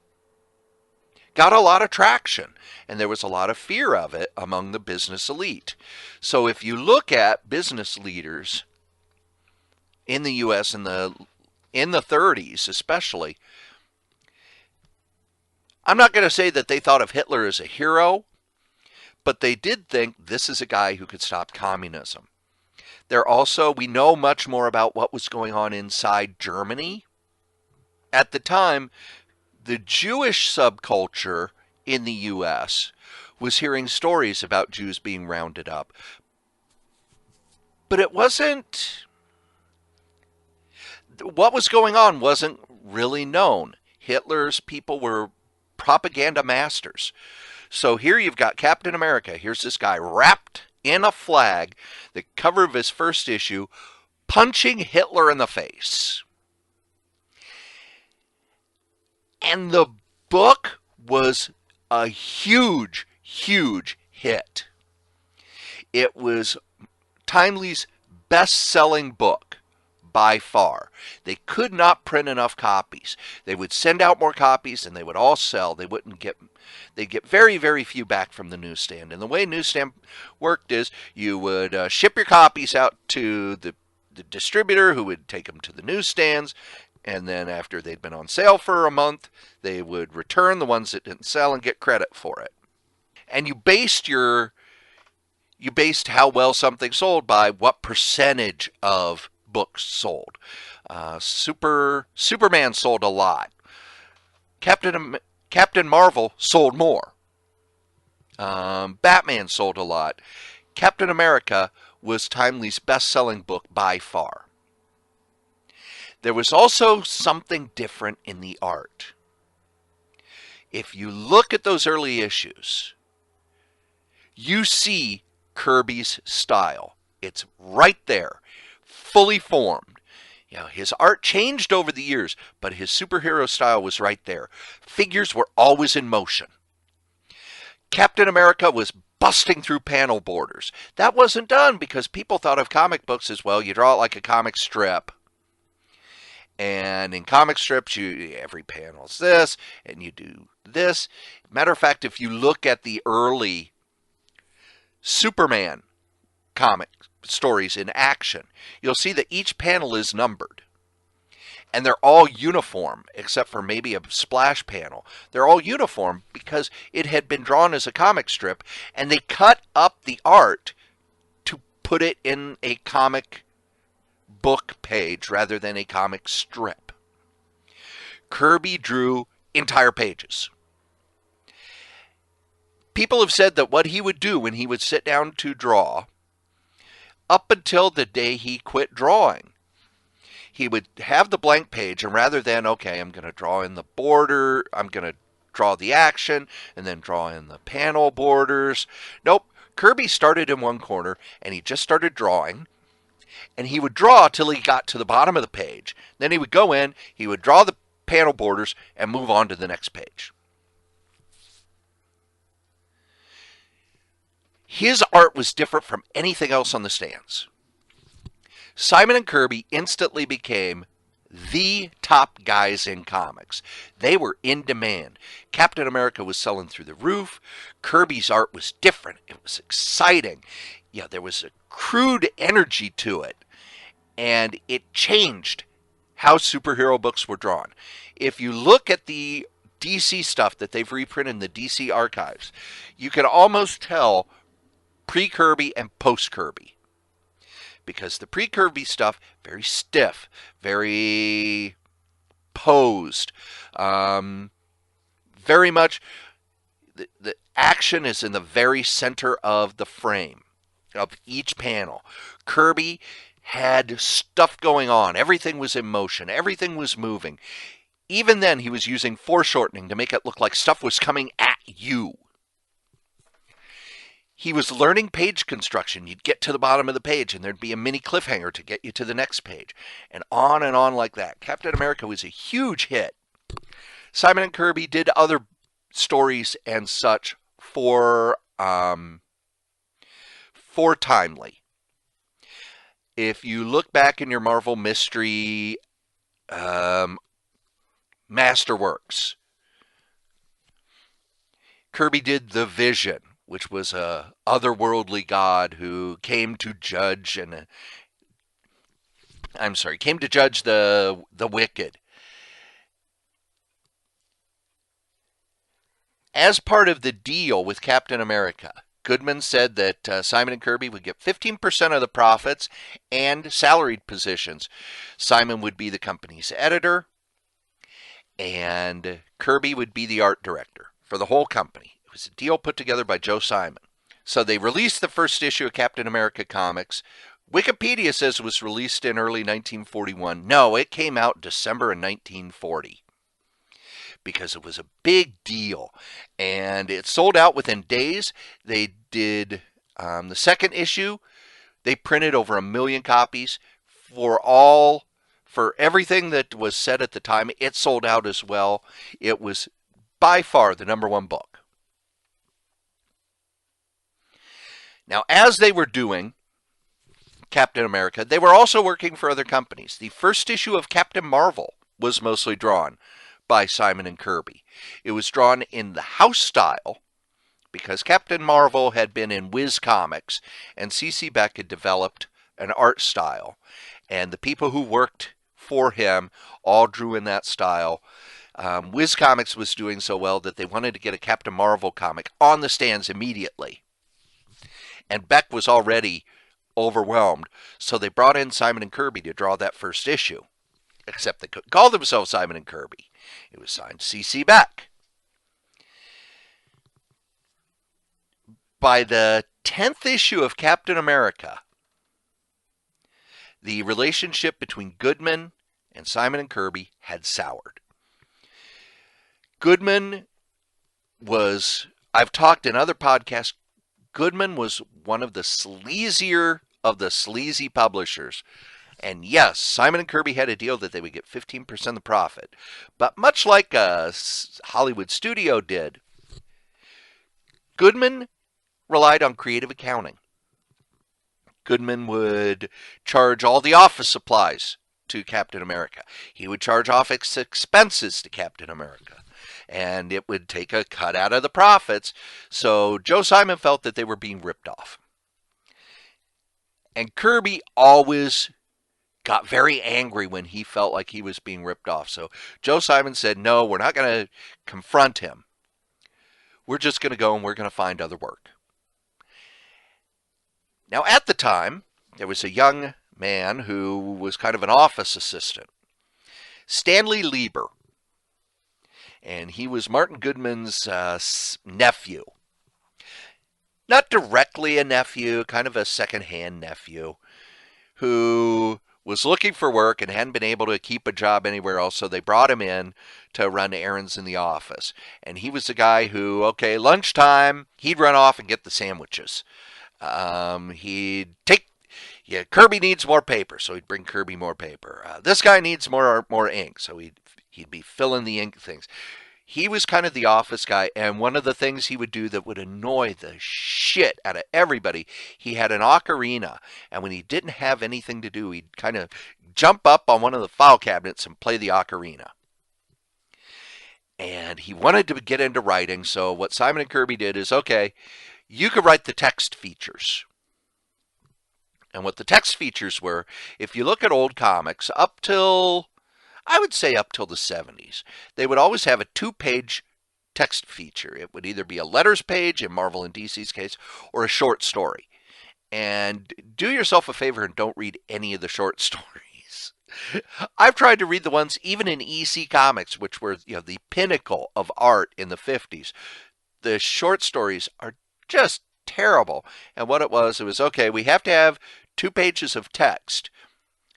a lot of traction, and there was a lot of fear of it among the business elite. So if you look at business leaders in the U.S. in the 30s especially, I'm not going to say that they thought of Hitler as a hero, but they did think this is a guy who could stop communism. We know much more about what was going on inside Germany. At the time, the Jewish subculture in the U.S. was hearing stories about Jews being rounded up. But what was going on wasn't really known. Hitler's people were propaganda masters. So here you've got Captain America. Here's this guy wrapped in a flag, the cover of his first issue, punching Hitler in the face. And the book was a huge, huge hit. It was Timely's best-selling book by far. They could not print enough copies. They would send out more copies and they would all sell. They'd get very, very few back from the newsstand. And the way newsstand worked is you would ship your copies out to the distributor who would take them to the newsstands. And then after they'd been on sale for a month, they would return the ones that didn't sell and get credit for it. And you based how well something sold by what percentage of books sold. Superman sold a lot. Captain Marvel sold more. Batman sold a lot. Captain America was Timely's best-selling book by far. There was also something different in the art. If you look at those early issues, you see Kirby's style. It's right there, fully formed. You know, his art changed over the years, but his superhero style was right there. Figures were always in motion. Captain America was busting through panel borders. That wasn't done because people thought of comic books as, well, you draw it like a comic strip. And in comic strips, every panel's this, and you do this. Matter of fact, if you look at the early Superman comic stories in action, you'll see that each panel is numbered. And they're all uniform, except for maybe a splash panel. They're all uniform because it had been drawn as a comic strip, and they cut up the art to put it in a comic book page rather than a comic strip. Kirby drew entire pages. People have said that what he would do when he would sit down to draw, up until the day he quit drawing, he would have the blank page, and rather than, okay, I'm going to draw in the border, I'm going to draw the action, and then draw in the panel borders. Nope, Kirby started in one corner, and he just started drawing, and he would draw till he got to the bottom of the page. Then he would go in, he would draw the panel borders, and move on to the next page. His art was different from anything else on the stands. Simon and Kirby instantly became the top guys in comics. They were in demand. Captain America was selling through the roof. Kirby's art was different. It was exciting. Yeah, there was a crude energy to it. And it changed how superhero books were drawn. If you look at the DC stuff that they've reprinted in the DC archives, you can almost tell pre-Kirby and post-Kirby. Because the pre-Kirby stuff, very stiff, very posed, very much the action is in the very center of the frame of each panel. Kirby had stuff going on. Everything was in motion. Everything was moving. Even then, he was using foreshortening to make it look like stuff was coming at you. He was learning page construction. You'd get to the bottom of the page and there'd be a mini cliffhanger to get you to the next page. And on like that. Captain America was a huge hit. Simon and Kirby did other stories and such for Timely. If you look back in your Marvel Mystery Masterworks, Kirby did The Vision, which was a otherworldly god who came to judge the wicked. As part of the deal with Captain America, Goodman said that Simon and Kirby would get 15% of the profits and salaried positions. Simon would be the company's editor, and Kirby would be the art director for the whole company. It was a deal put together by Joe Simon. So they released the first issue of Captain America Comics. Wikipedia says it was released in early 1941. No, it came out December of 1940. Because it was a big deal. And it sold out within days. They did the second issue. They printed over 1 million copies. For everything that was said at the time, it sold out as well. It was by far the #1 book. Now, as they were doing Captain America, they were also working for other companies. The first issue of Captain Marvel was mostly drawn by Simon and Kirby. It was drawn in the house style because Captain Marvel had been in Wiz Comics and C.C. Beck had developed an art style. And the people who worked for him all drew in that style. Wiz Comics was doing so well that they wanted to get a Captain Marvel comic on the stands immediately. And Beck was already overwhelmed, so they brought in Simon and Kirby to draw that first issue. Except they couldn't call themselves Simon and Kirby. It was signed C.C. Beck. By the 10th issue of Captain America, the relationship between Goodman and Simon and Kirby had soured. Goodman was, I've talked in other podcasts, Goodman was one of the sleazier of the sleazy publishers. And yes, Simon and Kirby had a deal that they would get 15% of the profit. But much like a Hollywood studio did, Goodman relied on creative accounting. Goodman would charge all the office supplies to Captain America. He would charge office expenses to Captain America. And it would take a cut out of the profits. So Joe Simon felt that they were being ripped off. And Kirby always got very angry when he felt like he was being ripped off. So Joe Simon said, no, we're not going to confront him. We're just going to go and we're going to find other work. Now, at the time, there was a young man who was kind of an office assistant, Stanley Lieber. And he was Martin Goodman's nephew. Not directly a nephew, kind of a second-hand nephew, who was looking for work and hadn't been able to keep a job anywhere else, so they brought him in to run errands in the office. And he was the guy who, okay, lunchtime, he'd run off and get the sandwiches. He'd take, Kirby needs more paper, so he'd bring Kirby more paper. This guy needs more ink, so he'd be filling the ink things. He was kind of the office guy, and one of the things he would do that would annoy the shit out of everybody, he had an ocarina, and when he didn't have anything to do, he'd kind of jump up on one of the file cabinets and play the ocarina. And he wanted to get into writing, so what Simon and Kirby did is, okay, you could write the text features. And what the text features were, if you look at old comics, up till I would say up till the 70s. They would always have a 2-page text feature. It would either be a letters page in Marvel and DC's case or a short story. And do yourself a favor and don't read any of the short stories. I've tried to read the ones even in EC Comics, which were the pinnacle of art in the 50s. The short stories are just terrible. And what it was okay, we have to have 2 pages of text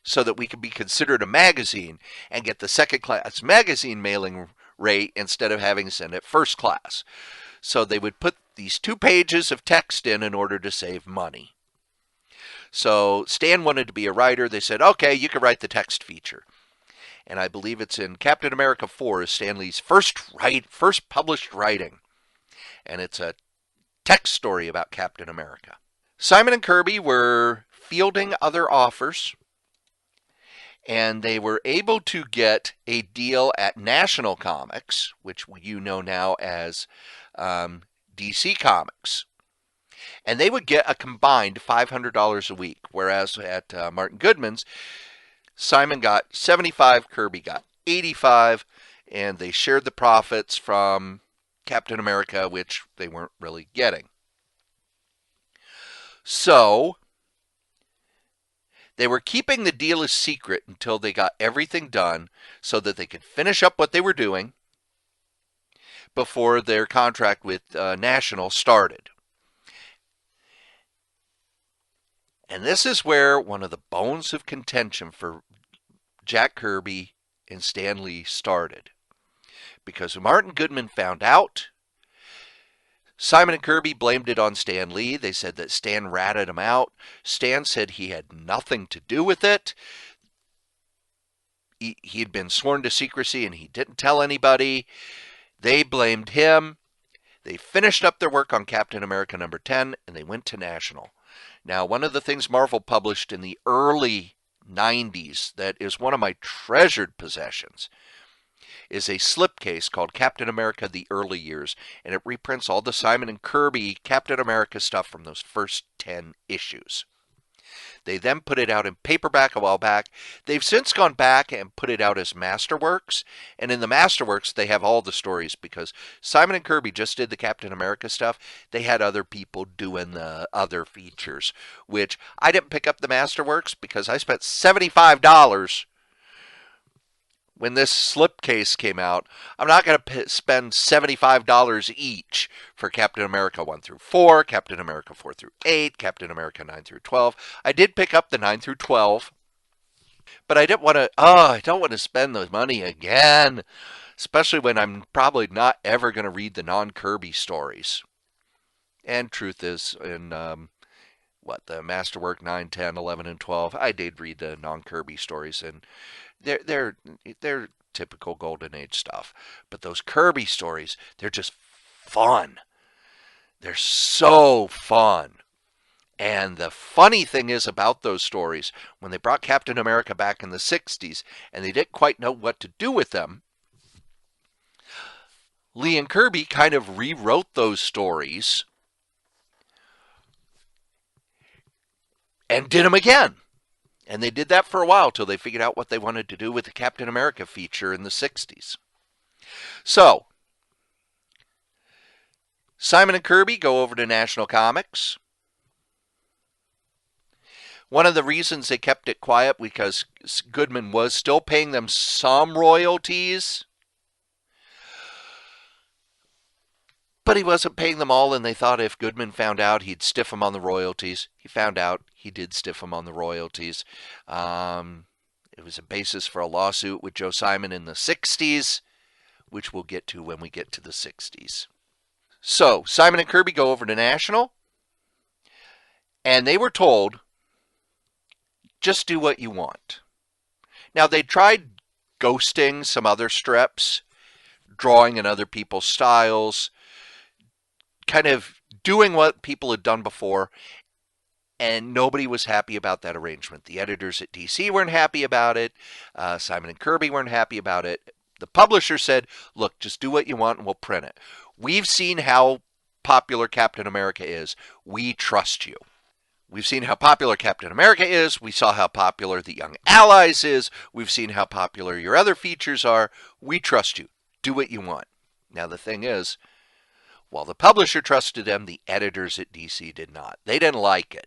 so that we can be considered a magazine and get the second class magazine mailing rate instead of having to send it first class. So they would put these 2 pages of text in order to save money. So Stan wanted to be a writer. They said, okay, you can write the text feature. And I believe it's in Captain America 4 is Stan Lee's first published writing. And it's a text story about Captain America. Simon and Kirby were fielding other offers, and they were able to get a deal at National Comics, which you know now as DC Comics. And they would get a combined $500 a week, whereas at Martin Goodman's, Simon got $75, Kirby got $85, and they shared the profits from Captain America, which they weren't really getting. So they were keeping the deal a secret until they got everything done so that they could finish up what they were doing before their contract with National started. And this is where one of the bones of contention for Jack Kirby and Stan Lee started. Because Martin Goodman found out, Simon and Kirby blamed it on Stan Lee. They said that Stan ratted him out. Stan said he had nothing to do with it. He had been sworn to secrecy and he didn't tell anybody. They blamed him. They finished up their work on Captain America number 10 and they went to National. Now, one of the things Marvel published in the early 90s that is one of my treasured possessions is a slipcase called Captain America The Early Years, and it reprints all the Simon and Kirby Captain America stuff from those first 10 issues. They then put it out in paperback a while back. They've since gone back and put it out as Masterworks, and in the Masterworks they have all the stories because Simon and Kirby just did the Captain America stuff. They had other people doing the other features, which I didn't pick up the Masterworks because I spent $75 when this slipcase came out. I'm not going to spend $75 each for Captain America 1 through 4, Captain America 4 through 8, Captain America 9 through 12. I did pick up the 9 through 12, but I didn't want to, I don't want to spend the money again, especially when I'm probably not ever going to read the non-Kirby stories. And truth is, in the Masterwork 9, 10, 11, and 12, I did read the non-Kirby stories, and they're typical Golden Age stuff. But those Kirby stories, they're just fun. They're so fun. And the funny thing is about those stories, when they brought Captain America back in the 60s, and they didn't quite know what to do with them, Lee and Kirby kind of rewrote those stories and did them again. And they did that for a while till they figured out what they wanted to do with the Captain America feature in the 60s. So, Simon and Kirby go over to National Comics. One of the reasons they kept it quiet because Goodman was still paying them some royalties, but he wasn't paying them all, and they thought if Goodman found out, he'd stiff him on the royalties. He found out. He did stiff him on the royalties. It was a basis for a lawsuit with Joe Simon in the 60s, which we'll get to when we get to the 60s. So, Simon and Kirby go over to National, and they were told, just do what you want. Now, they tried ghosting some other strips, drawing in other people's styles, kind of doing what people had done before, and nobody was happy about that arrangement. The editors at DC weren't happy about it. Simon and Kirby weren't happy about it. The publisher said, look, just do what you want and we'll print it. We've seen how popular Captain America is. We trust you. We've seen how popular Captain America is. We saw how popular the Young Allies is. We've seen how popular your other features are. We trust you. Do what you want. Now, the thing is, while the publisher trusted them, the editors at DC did not. They didn't like it.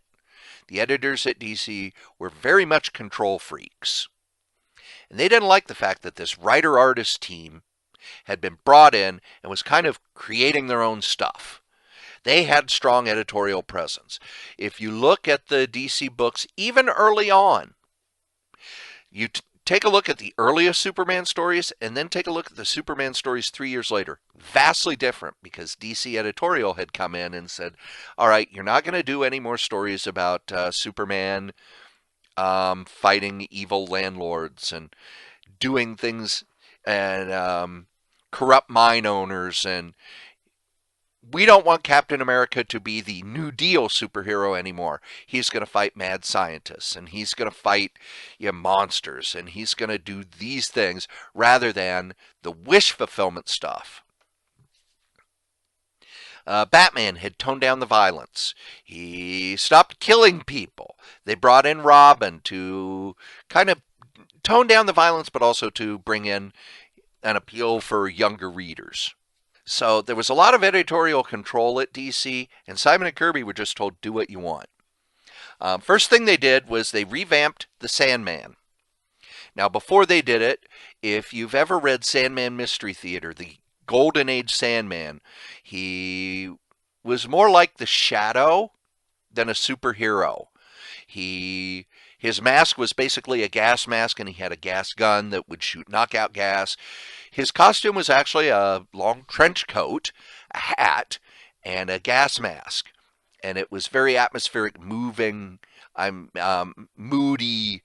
The editors at DC were very much control freaks. And they didn't like the fact that this writer-artist team had been brought in and was kind of creating their own stuff. They had strong editorial presence. If you look at the DC books, even early on, you take a look at the earliest Superman stories and then take a look at the Superman stories 3 years later. Vastly different, because DC editorial had come in and said, all right, you're not going to do any more stories about Superman fighting evil landlords and doing things and corrupt mine owners, and we don't want Captain America to be the New Deal superhero anymore. He's going to fight mad scientists, and he's going to fight monsters, and he's going to do these things rather than the wish fulfillment stuff. Batman had toned down the violence. He stopped killing people. They brought in Robin to kind of tone down the violence, but also to bring in an appeal for younger readers. So there was a lot of editorial control at DC, and Simon and Kirby were just told, do what you want. First thing they did was they revamped the Sandman. Now, before they did it, if you've ever read Sandman Mystery Theater, the Golden Age Sandman, he was more like the Shadow than a superhero. His mask was basically a gas mask, and he had a gas gun that would shoot knockout gas. His costume was actually a long trench coat, a hat, and a gas mask. And it was very atmospheric, moving, moody,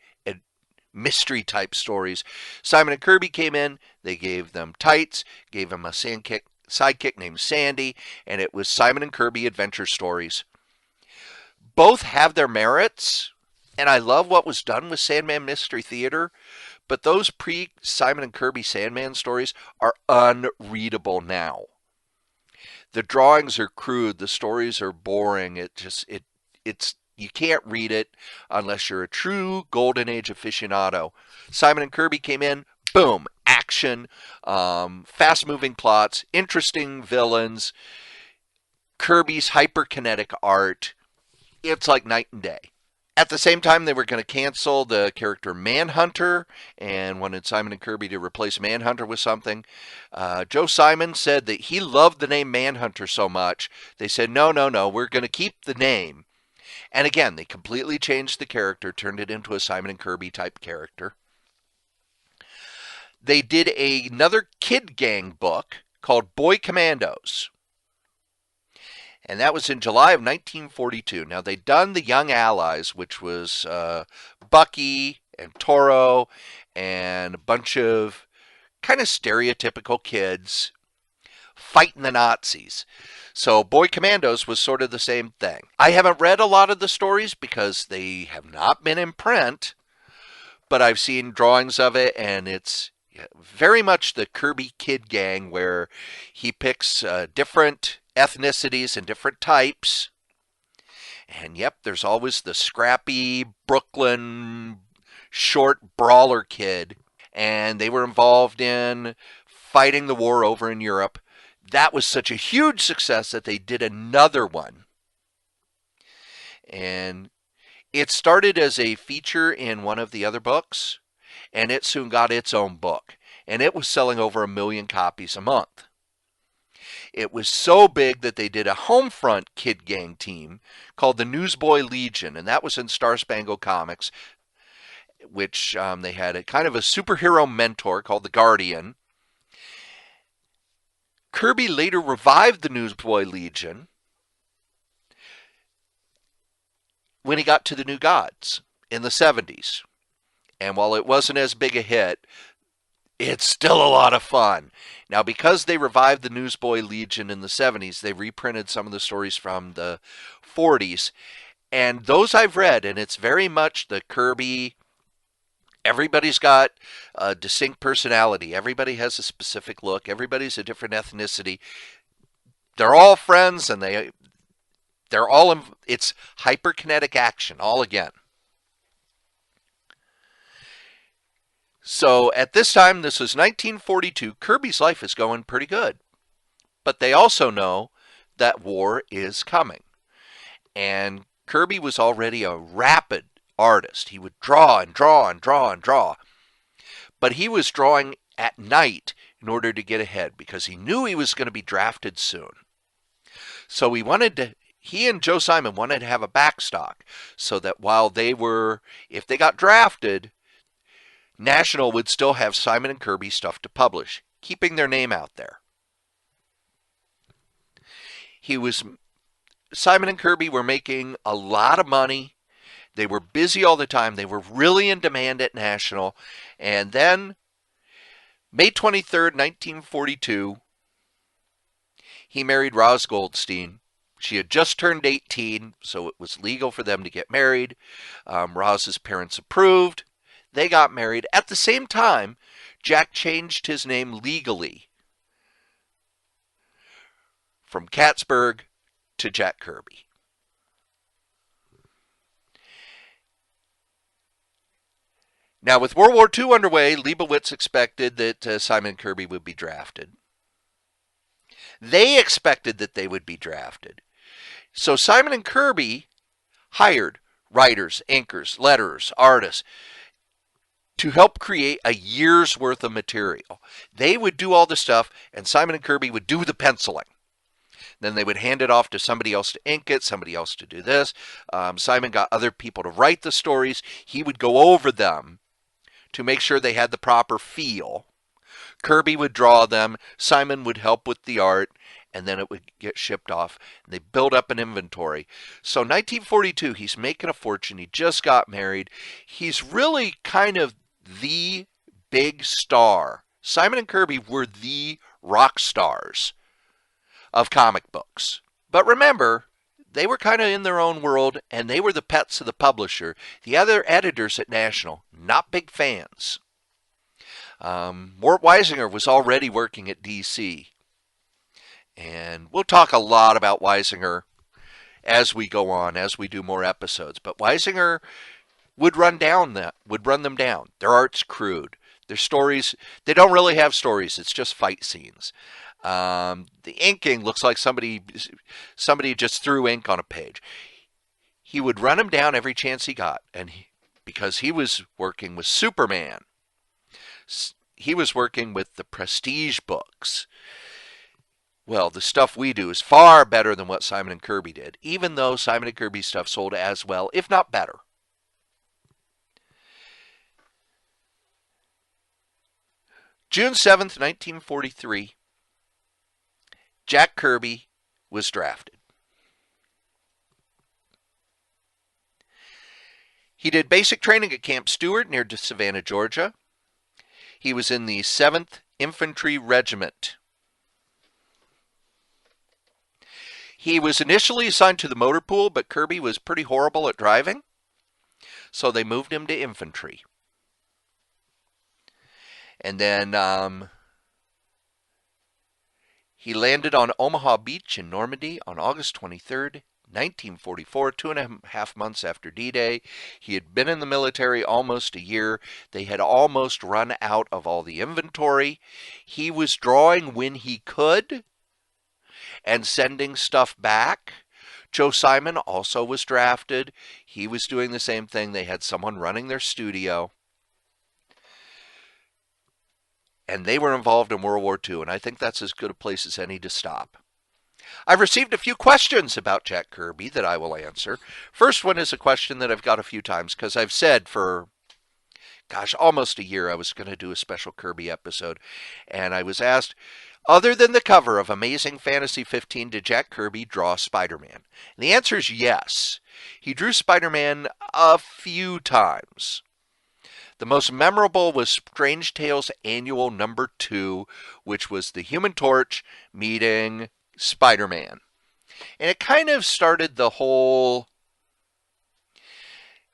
mystery type stories. Simon and Kirby came in, they gave them tights, gave him a sidekick named Sandy, and it was Simon and Kirby adventure stories. Both have their merits, and I love what was done with Sandman Mystery Theater, but those pre-Simon and Kirby Sandman stories are unreadable now. The drawings are crude, the stories are boring. You can't read it unless you're a true Golden Age aficionado. Simon and Kirby came in, boom, action, fast-moving plots, interesting villains, Kirby's hyperkinetic art. It's like night and day. At the same time, they were going to cancel the character Manhunter and wanted Simon and Kirby to replace Manhunter with something. Joe Simon said that he loved the name Manhunter so much, they said, no, we're going to keep the name. And again, they completely changed the character, turned it into a Simon and Kirby type character. They did another kid gang book called Boy Commandos. And that was in July of 1942. Now, they'd done the Young Allies, which was Bucky and Toro and a bunch of kind of stereotypical kids fighting the Nazis. So Boy Commandos was sort of the same thing. I haven't read a lot of the stories because they have not been in print, but I've seen drawings of it, and it's very much the Kirby kid gang where he picks different ethnicities and different types. And yep, there's always the scrappy Brooklyn short brawler kid. And they were involved in fighting the war over in Europe. That was such a huge success that they did another one. And it started as a feature in one of the other books, and it soon got its own book. And it was selling over 1 million copies a month. It was so big that they did a Homefront kid gang team called the Newsboy Legion, and that was in Star Spangled Comics, which they had a kind of a superhero mentor called the Guardian. Kirby later revived the Newsboy Legion when he got to the New Gods in the 70s. And while it wasn't as big a hit, it's still a lot of fun. Now, because they revived the Newsboy Legion in the 70s, they reprinted some of the stories from the 40s. And those I've read, and it's very much the Kirby. Everybody's got a distinct personality. Everybody has a specific look. Everybody's a different ethnicity. They're all friends, and They're all, it's hyperkinetic action, all again. So at this time, this was 1942, Kirby's life is going pretty good. But they also know that war is coming. And Kirby was already a rapid artist. He would draw and draw and draw and draw. But he was drawing at night in order to get ahead because he knew he was going to be drafted soon. So he and Joe Simon wanted to have a backstock so that if they got drafted, National would still have Simon and Kirby stuff to publish, keeping their name out there. Simon and Kirby were making a lot of money. They were busy all the time. They were really in demand at National. And then, May 23rd, 1942, he married Roz Goldstein. She had just turned 18, so it was legal for them to get married. Roz's parents approved. They got married. At the same time, Jack changed his name legally from Katzberg to Jack Kirby. Now, with World War II underway, Leibowitz expected that Simon and Kirby would be drafted. They expected that they would be drafted. So Simon and Kirby hired writers, inkers, letterers, artists to help create a year's worth of material. They would do all the stuff, and Simon and Kirby would do the penciling. Then they would hand it off to somebody else to ink it, somebody else to do this. Simon got other people to write the stories. He would go over them to make sure they had the proper feel. Kirby would draw them. Simon would help with the art, and then it would get shipped off. They built up an inventory. So 1942, he's making a fortune. He just got married. He's really kind of the big star. Simon and Kirby were the rock stars of comic books. But remember, they were kind of in their own world, and they were the pets of the publisher. The other editors at National, not big fans. Mort Weisinger was already working at DC. And we'll talk a lot about Weisinger as we go on, as we do more episodes. But Weisinger would run them down. Their art's crude. Their stories, they don't really have stories. It's just fight scenes. The inking looks like somebody just threw ink on a page. He would run him down every chance he got, because he was working with Superman. He was working with the prestige books. Well, the stuff we do is far better than what Simon and Kirby did, even though Simon and Kirby's stuff sold as well, if not better. June 7th, 1943, Jack Kirby was drafted. He did basic training at Camp Stewart near Savannah, Georgia. He was in the 7th Infantry Regiment. He was initially assigned to the motor pool, but Kirby was pretty horrible at driving, so they moved him to infantry. And then he landed on Omaha Beach in Normandy on August 23rd, 1944, 2.5 months after D-Day. He had been in the military almost a year. They had almost run out of all the inventory. He was drawing when he could and sending stuff back. Joe Simon also was drafted. He was doing the same thing. They had someone running their studio. And they were involved in World War II, and I think that's as good a place as any to stop. I've received a few questions about Jack Kirby that I will answer. First one is a question that I've got a few times, because I've said for, almost a year I was going to do a special Kirby episode, and I was asked, other than the cover of Amazing Fantasy 15, did Jack Kirby draw Spider-Man? And the answer is yes. He drew Spider-Man a few times. The most memorable was Strange Tales Annual number 2, which was the Human Torch meeting Spider-Man. And it kind of started the whole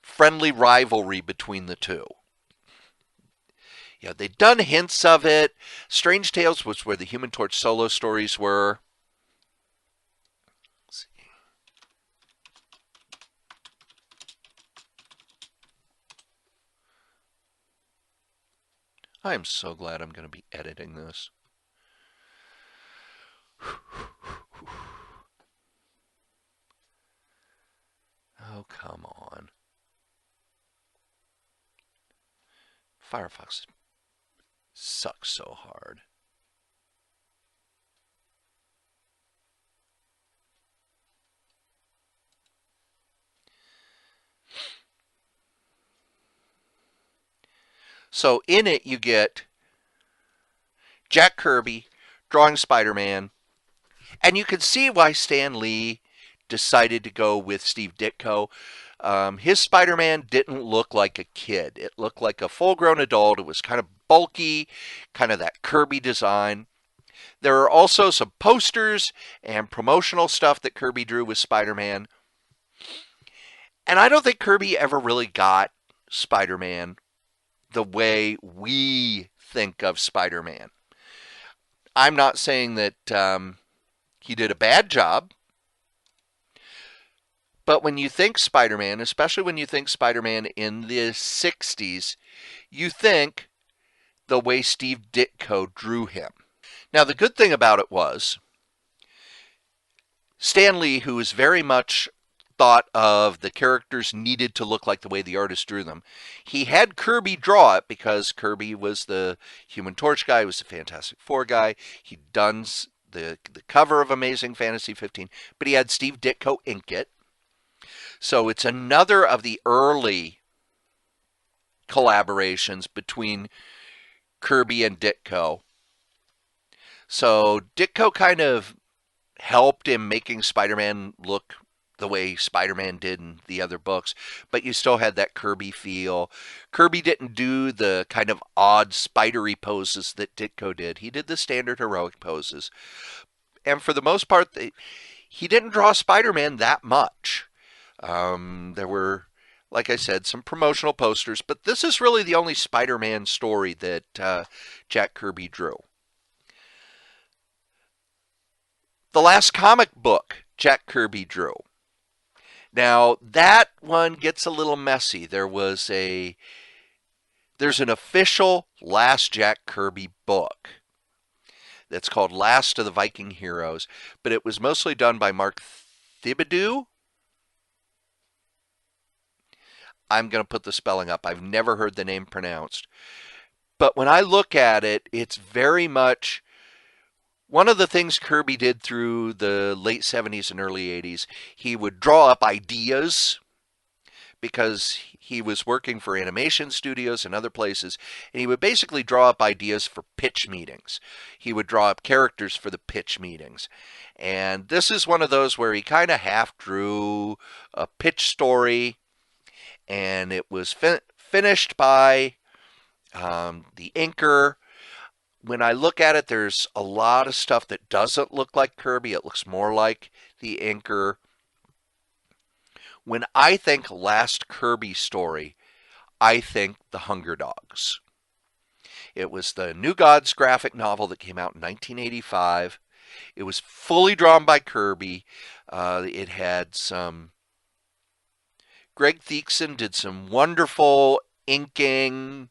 friendly rivalry between the two. Yeah, they'd done hints of it. Strange Tales was where the Human Torch solo stories were. Let's see. I am so glad I'm going to be editing this. Oh, come on. Firefox sucks so hard. So in it you get Jack Kirby drawing Spider-Man, and you can see why Stan Lee decided to go with Steve Ditko. His Spider-Man didn't look like a kid. It looked like a full-grown adult. It was kind of bulky, kind of that Kirby design. There are also some posters and promotional stuff that Kirby drew with Spider-Man. And I don't think Kirby ever really got Spider-Man the way we think of Spider-Man. I'm not saying that he did a bad job, but when you think Spider-Man, especially when you think Spider-Man in the 60s, you think the way Steve Ditko drew him. Now, the good thing about it was Stan Lee, who was very much thought of the characters needed to look like the way the artist drew them. He had Kirby draw it because Kirby was the Human Torch guy, was the Fantastic Four guy. He'd done the cover of Amazing Fantasy 15, but he had Steve Ditko ink it. So it's another of the early collaborations between Kirby and Ditko. So Ditko kind of helped in making Spider-Man look the way Spider-Man did in the other books, but you still had that Kirby feel. Kirby didn't do the kind of odd spidery poses that Ditko did. He did the standard heroic poses. And for the most part, he didn't draw Spider-Man that much. There were, like I said, some promotional posters, but this is really the only Spider-Man story that Jack Kirby drew. The last comic book Jack Kirby drew. Now, that one gets a little messy. There's an official Last Jack Kirby book that's called Last of the Viking Heroes, but it was mostly done by Mark Thibodeau. I'm going to put the spelling up. I've never heard the name pronounced. But when I look at it, it's very much one of the things Kirby did through the late 70s and early 80s. He would draw up ideas because he was working for animation studios and other places, and he would basically draw up ideas for pitch meetings. He would draw up characters for the pitch meetings. And this is one of those where he kind of half drew a pitch story, and it was finished by the inker. When I look at it, there's a lot of stuff that doesn't look like Kirby. It looks more like the inker. When I think last Kirby story, I think The Hunger Dogs. It was the New Gods graphic novel that came out in 1985. It was fully drawn by Kirby. It had some... Greg Theakson did some wonderful inking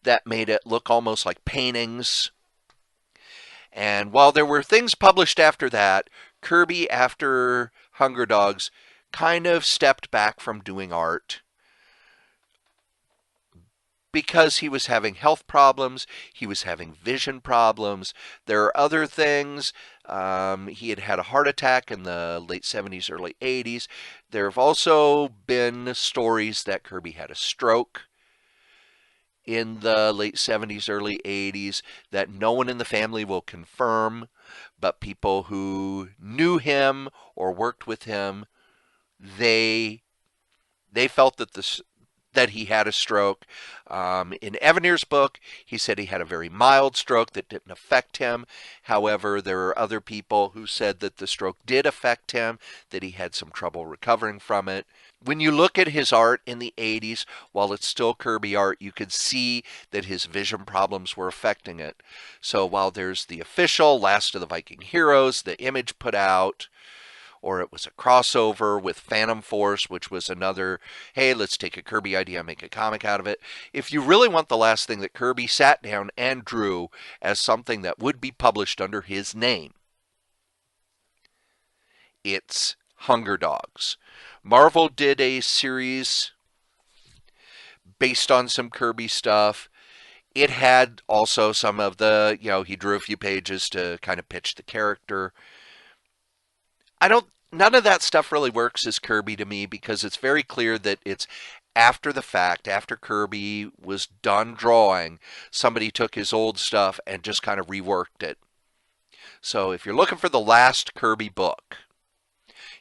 that made it look almost like paintings. And while there were things published after that, Kirby, after Hunger Dogs, kind of stepped back from doing art because he was having health problems, he was having vision problems. There are other things. He had had a heart attack in the late 70s, early 80s. There have also been stories that Kirby had a stroke in the late 70s, early 80s that no one in the family will confirm, but people who knew him or worked with him, they felt that he had a stroke. In Evanire's book, he said he had a very mild stroke that didn't affect him. However, there are other people who said that the stroke did affect him, that he had some trouble recovering from it. When you look at his art in the 80s, while it's still Kirby art, you could see that his vision problems were affecting it. So while there's the official Last of the Viking Heroes, the Image put out, or it was a crossover with Phantom Force, which was another, hey, let's take a Kirby idea and make a comic out of it. If you really want the last thing that Kirby sat down and drew as something that would be published under his name, it's Hunger Dogs. Marvel did a series based on some Kirby stuff. It had also some of the, he drew a few pages to kind of pitch the character. None of that stuff really works as Kirby to me because it's very clear that it's after the fact, after Kirby was done drawing, somebody took his old stuff and just kind of reworked it. So if you're looking for the last Kirby book,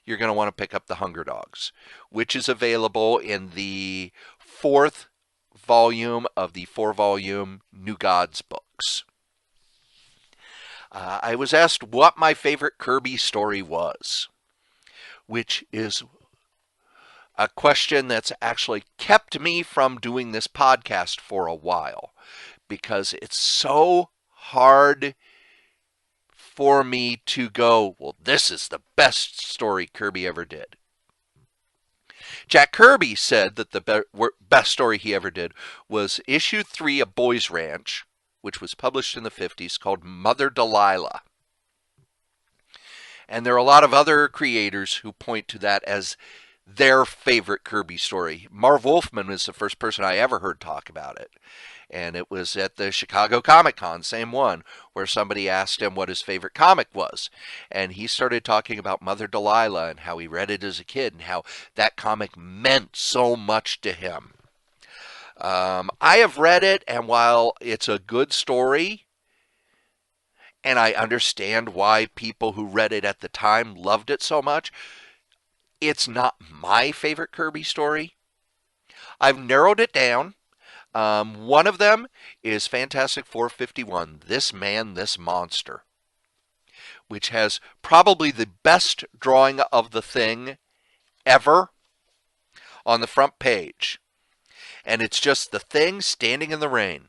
you're going to want to pick up the Hunger Dogs, which is available in the 4th volume of the 4-volume New Gods books. I was asked what my favorite Kirby story was, which is a question that's actually kept me from doing this podcast for a while, because it's so hard for me to go, well, this is the best story Kirby ever did. Jack Kirby said that the best story he ever did was issue 3 of Boys Ranch, which was published in the 50s, called Mother Delilah. And there are a lot of other creators who point to that as their favorite Kirby story. Marv Wolfman was the first person I ever heard talk about it. And it was at the Chicago Comic Con, same one, where somebody asked him what his favorite comic was. And he started talking about Mother Delilah and how he read it as a kid and how that comic meant so much to him. I have read it, and while it's a good story, and I understand why people who read it at the time loved it so much, it's not my favorite Kirby story. I've narrowed it down. One of them is Fantastic Four 51, This Man, This Monster, which has probably the best drawing of the Thing ever on the front page. And it's just the Thing standing in the rain.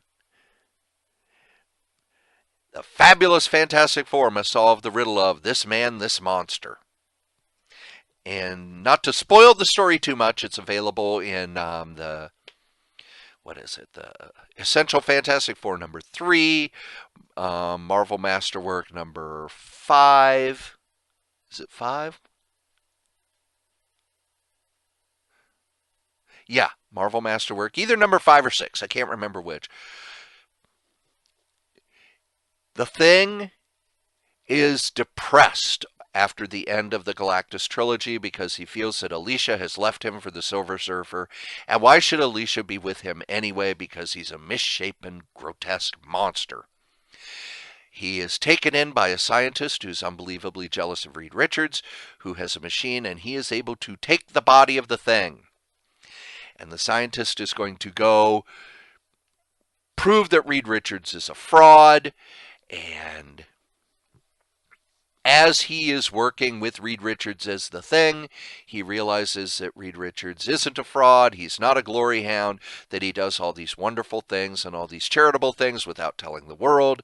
The fabulous Fantastic Four must solve the riddle of this man, this monster. And not to spoil the story too much, it's available in the Essential Fantastic Four number 3, Marvel Masterwork number 5. Is it 5? Yeah, Marvel Masterwork, either number 5 or 6. I can't remember which. The Thing is depressed after the end of the Galactus trilogy because he feels that Alicia has left him for the Silver Surfer. And why should Alicia be with him anyway? Because he's a misshapen, grotesque monster. He is taken in by a scientist who's unbelievably jealous of Reed Richards, who has a machine, and he is able to take the body of the Thing. And the scientist is going to go prove that Reed Richards is a fraud. And as he is working with Reed Richards as the Thing, he realizes that Reed Richards isn't a fraud, he's not a glory hound, that he does all these wonderful things and all these charitable things without telling the world,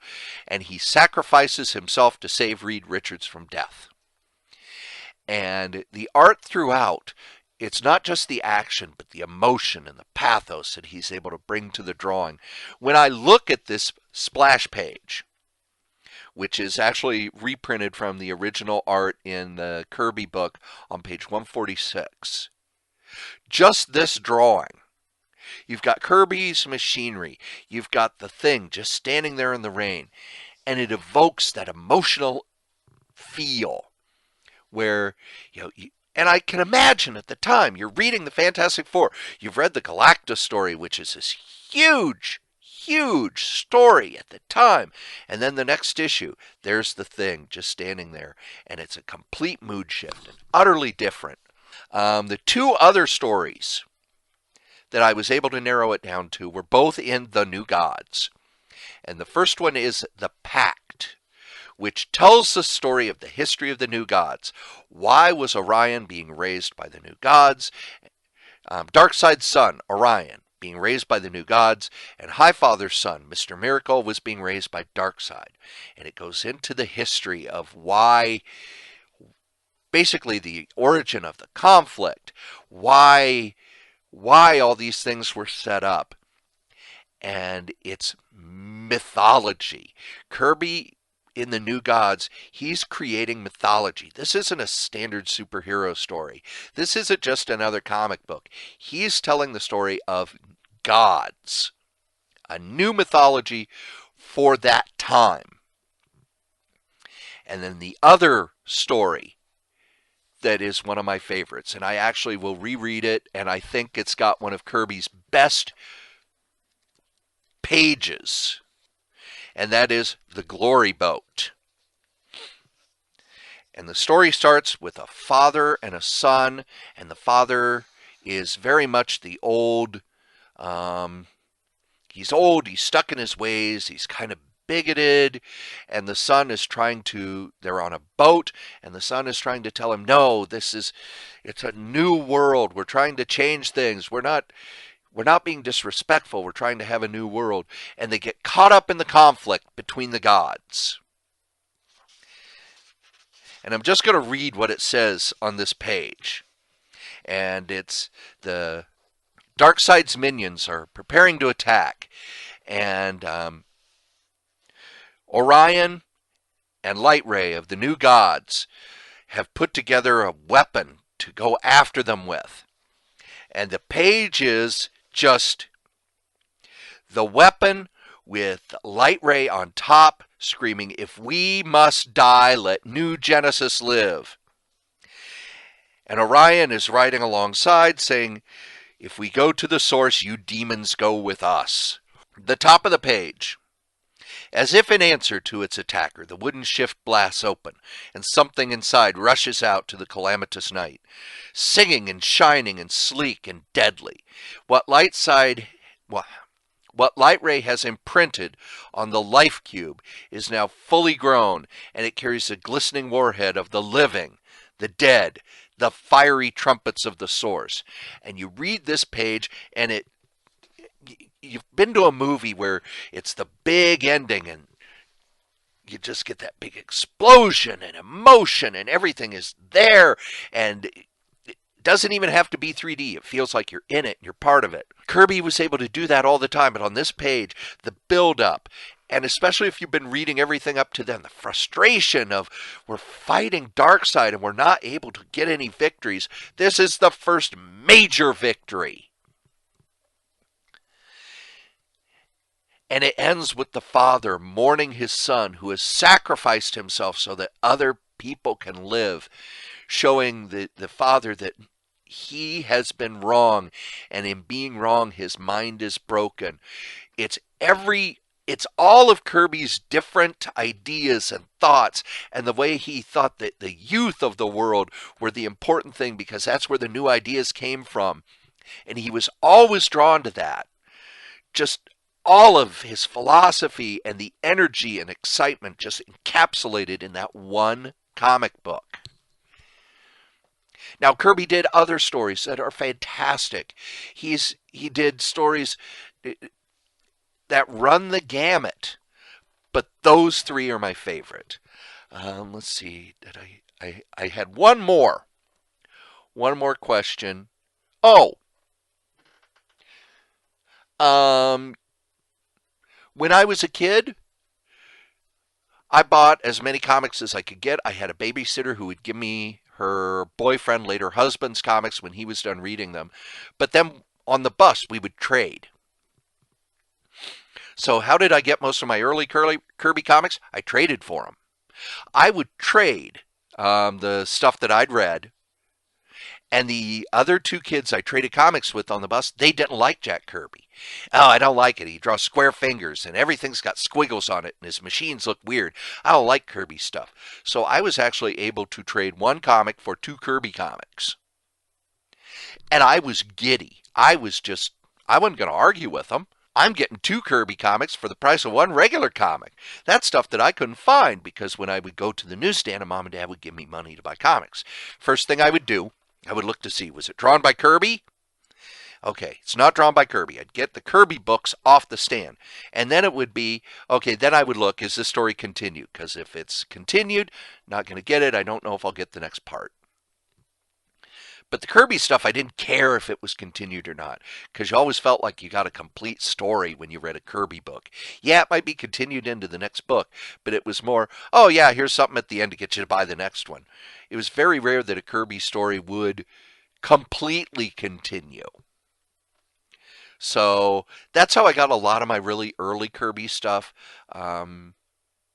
and he sacrifices himself to save Reed Richards from death. And the art throughout, it's not just the action, but the emotion and the pathos that he's able to bring to the drawing. When I look at this splash page, which is actually reprinted from the original art in the Kirby book on page 146. Just this drawing. You've got Kirby's machinery. You've got the Thing just standing there in the rain. And it evokes that emotional feel where, and I can imagine at the time, you're reading the Fantastic Four. You've read the Galactus story, which is this huge story at the time. And then the next issue, there's the Thing just standing there. And it's a complete mood shift and utterly different. The 2 other stories that I was able to narrow it down to were both in the New Gods. And the first one is The Pact, which tells the story of the history of the New Gods. Why was Orion being raised by the New Gods? Darkseid's son, Orion, being raised by the New Gods, and Highfather's son, Mr. Miracle, was being raised by Darkseid. And it goes into the history of why basically the origin of the conflict, why all these things were set up. And it's mythology. Kirby in the New Gods, he's creating mythology. This isn't a standard superhero story. This isn't just another comic book. He's telling the story of gods, a new mythology for that time. And then the other story that is one of my favorites, and I actually will reread it, and I think it's got one of Kirby's best pages, and that is The Glory Boat. And the story starts with a father and a son, and the father is very much the old, he's old, he's stuck in his ways, he's kind of bigoted, and the son is they're on a boat, and the son is trying to tell him, no, it's a new world, we're trying to change things, we're not being disrespectful. We're trying to have a new world. And they get caught up in the conflict between the gods. And I'm just going to read what it says on this page. And it's the Darkseid's minions are preparing to attack. And Orion and Lightray of the new gods have put together a weapon to go after them with. And the page is just the weapon with Lightray on top screaming, "If we must die, let New Genesis live." And Orion is riding alongside saying, "If we go to the source, you demons go with us." The top of the page. As if in answer to its attacker, the wooden shift blasts open, and something inside rushes out to the calamitous night, singing and shining and sleek and deadly. What Lightray has imprinted on the life cube is now fully grown, and it carries the glistening warhead of the living, the dead, the fiery trumpets of the source. And you read this page, and you've been to a movie where it's the big ending and you just get that big explosion and emotion and everything is there, and it doesn't even have to be 3D. It feels like you're in it, you're part of it. Kirby was able to do that all the time, but on this page, the build-up, and especially if you've been reading everything up to then, the frustration of we're fighting Darkseid and we're not able to get any victories. This is the first major victory. And it ends with the father mourning his son who has sacrificed himself so that other people can live, showing the father that he has been wrong, and in being wrong, his mind is broken. It's all of Kirby's different ideas and thoughts, and the way he thought that the youth of the world were the important thing because that's where the new ideas came from. And he was always drawn to that. Just all of his philosophy and the energy and excitement just encapsulated in that one comic book. Now, Kirby did other stories that are fantastic. He did stories that run the gamut, but those three are my favorite. Let's see, I had one more question. When I was a kid, I bought as many comics as I could get. I had a babysitter who would give me her boyfriend, later husband's comics when he was done reading them. But then on the bus, we would trade. So how did I get most of my early Kirby comics? I traded for them. I would trade the stuff that I'd read. And the other two kids I traded comics with on the bus, they didn't like Jack Kirby. "Oh, I don't like it. He draws square fingers and everything's got squiggles on it and his machines look weird. I don't like Kirby stuff." So I was actually able to trade one comic for two Kirby comics. And I was giddy. I wasn't going to argue with them. I'm getting two Kirby comics for the price of one regular comic. That's stuff that I couldn't find because when I would go to the newsstand and Mom and Dad would give me money to buy comics, first thing I would do, I would look to see, was it drawn by Kirby? Okay, it's not drawn by Kirby. I'd get the Kirby books off the stand. And then it would be, okay, then I would look, is this story continued? Because if it's continued, not going to get it. I don't know if I'll get the next part. But the Kirby stuff, I didn't care if it was continued or not, because you always felt like you got a complete story when you read a Kirby book. Yeah, it might be continued into the next book, but it was more, oh yeah, here's something at the end to get you to buy the next one. It was very rare that a Kirby story would completely continue. So that's how I got a lot of my really early Kirby stuff.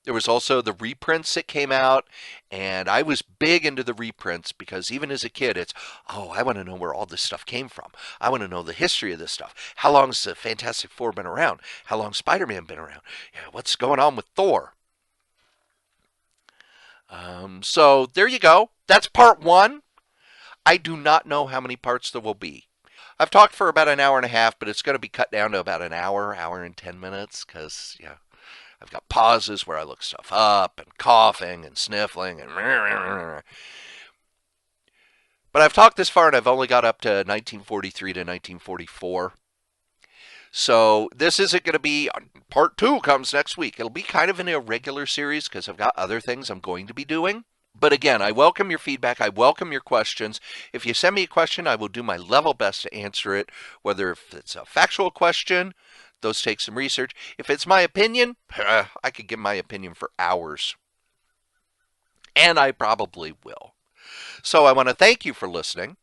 There was also the reprints that came out, and I was big into the reprints because even as a kid, it's, oh, I want to know where all this stuff came from. I want to know the history of this stuff. How long has the Fantastic Four been around? How long has Spider-Man been around? Yeah, what's going on with Thor? So there you go. That's part one. I do not know how many parts there will be. I've talked for about an hour and a half, but it's going to be cut down to about an hour, hour and 10 minutes, because, yeah, I've got pauses where I look stuff up and coughing and sniffling and but I've talked this far and I've only got up to 1943 to 1944. So this isn't going to be, part two comes next week. It'll be kind of an irregular series because I've got other things I'm going to be doing. But again, I welcome your feedback. I welcome your questions. If you send me a question, I will do my level best to answer it, whether if it's a factual question, those take some research. If it's my opinion, I could give my opinion for hours. And I probably will. So I want to thank you for listening.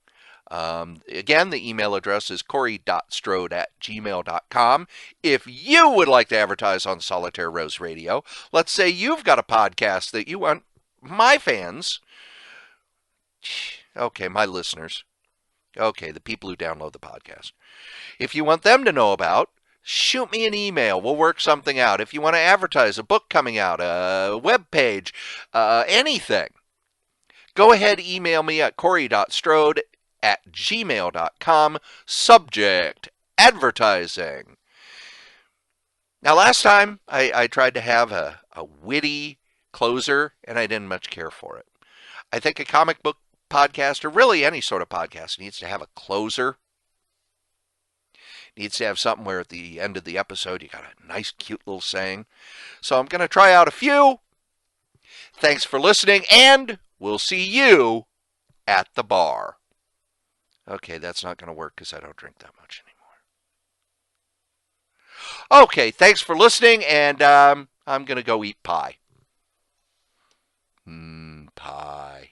Again, the email address is corey.strode@gmail.com. If you would like to advertise on Solitaire Rose Radio, let's say you've got a podcast that you want my fans, okay, my listeners, okay, the people who download the podcast, if you want them to know about, shoot me an email. We'll work something out. If you want to advertise a book coming out, a web page, anything, go ahead, email me at corey.strode@gmail.com. Subject, advertising. Now, last time I tried to have a witty closer, and I didn't much care for it. I think a comic book podcast, or really any sort of podcast, needs to have a closer. Needs to have something where at the end of the episode you got a nice, cute little saying. So I'm going to try out a few. Thanks for listening, and we'll see you at the bar. Okay, that's not going to work because I don't drink that much anymore. Okay, thanks for listening, and I'm going to go eat pie. Pie.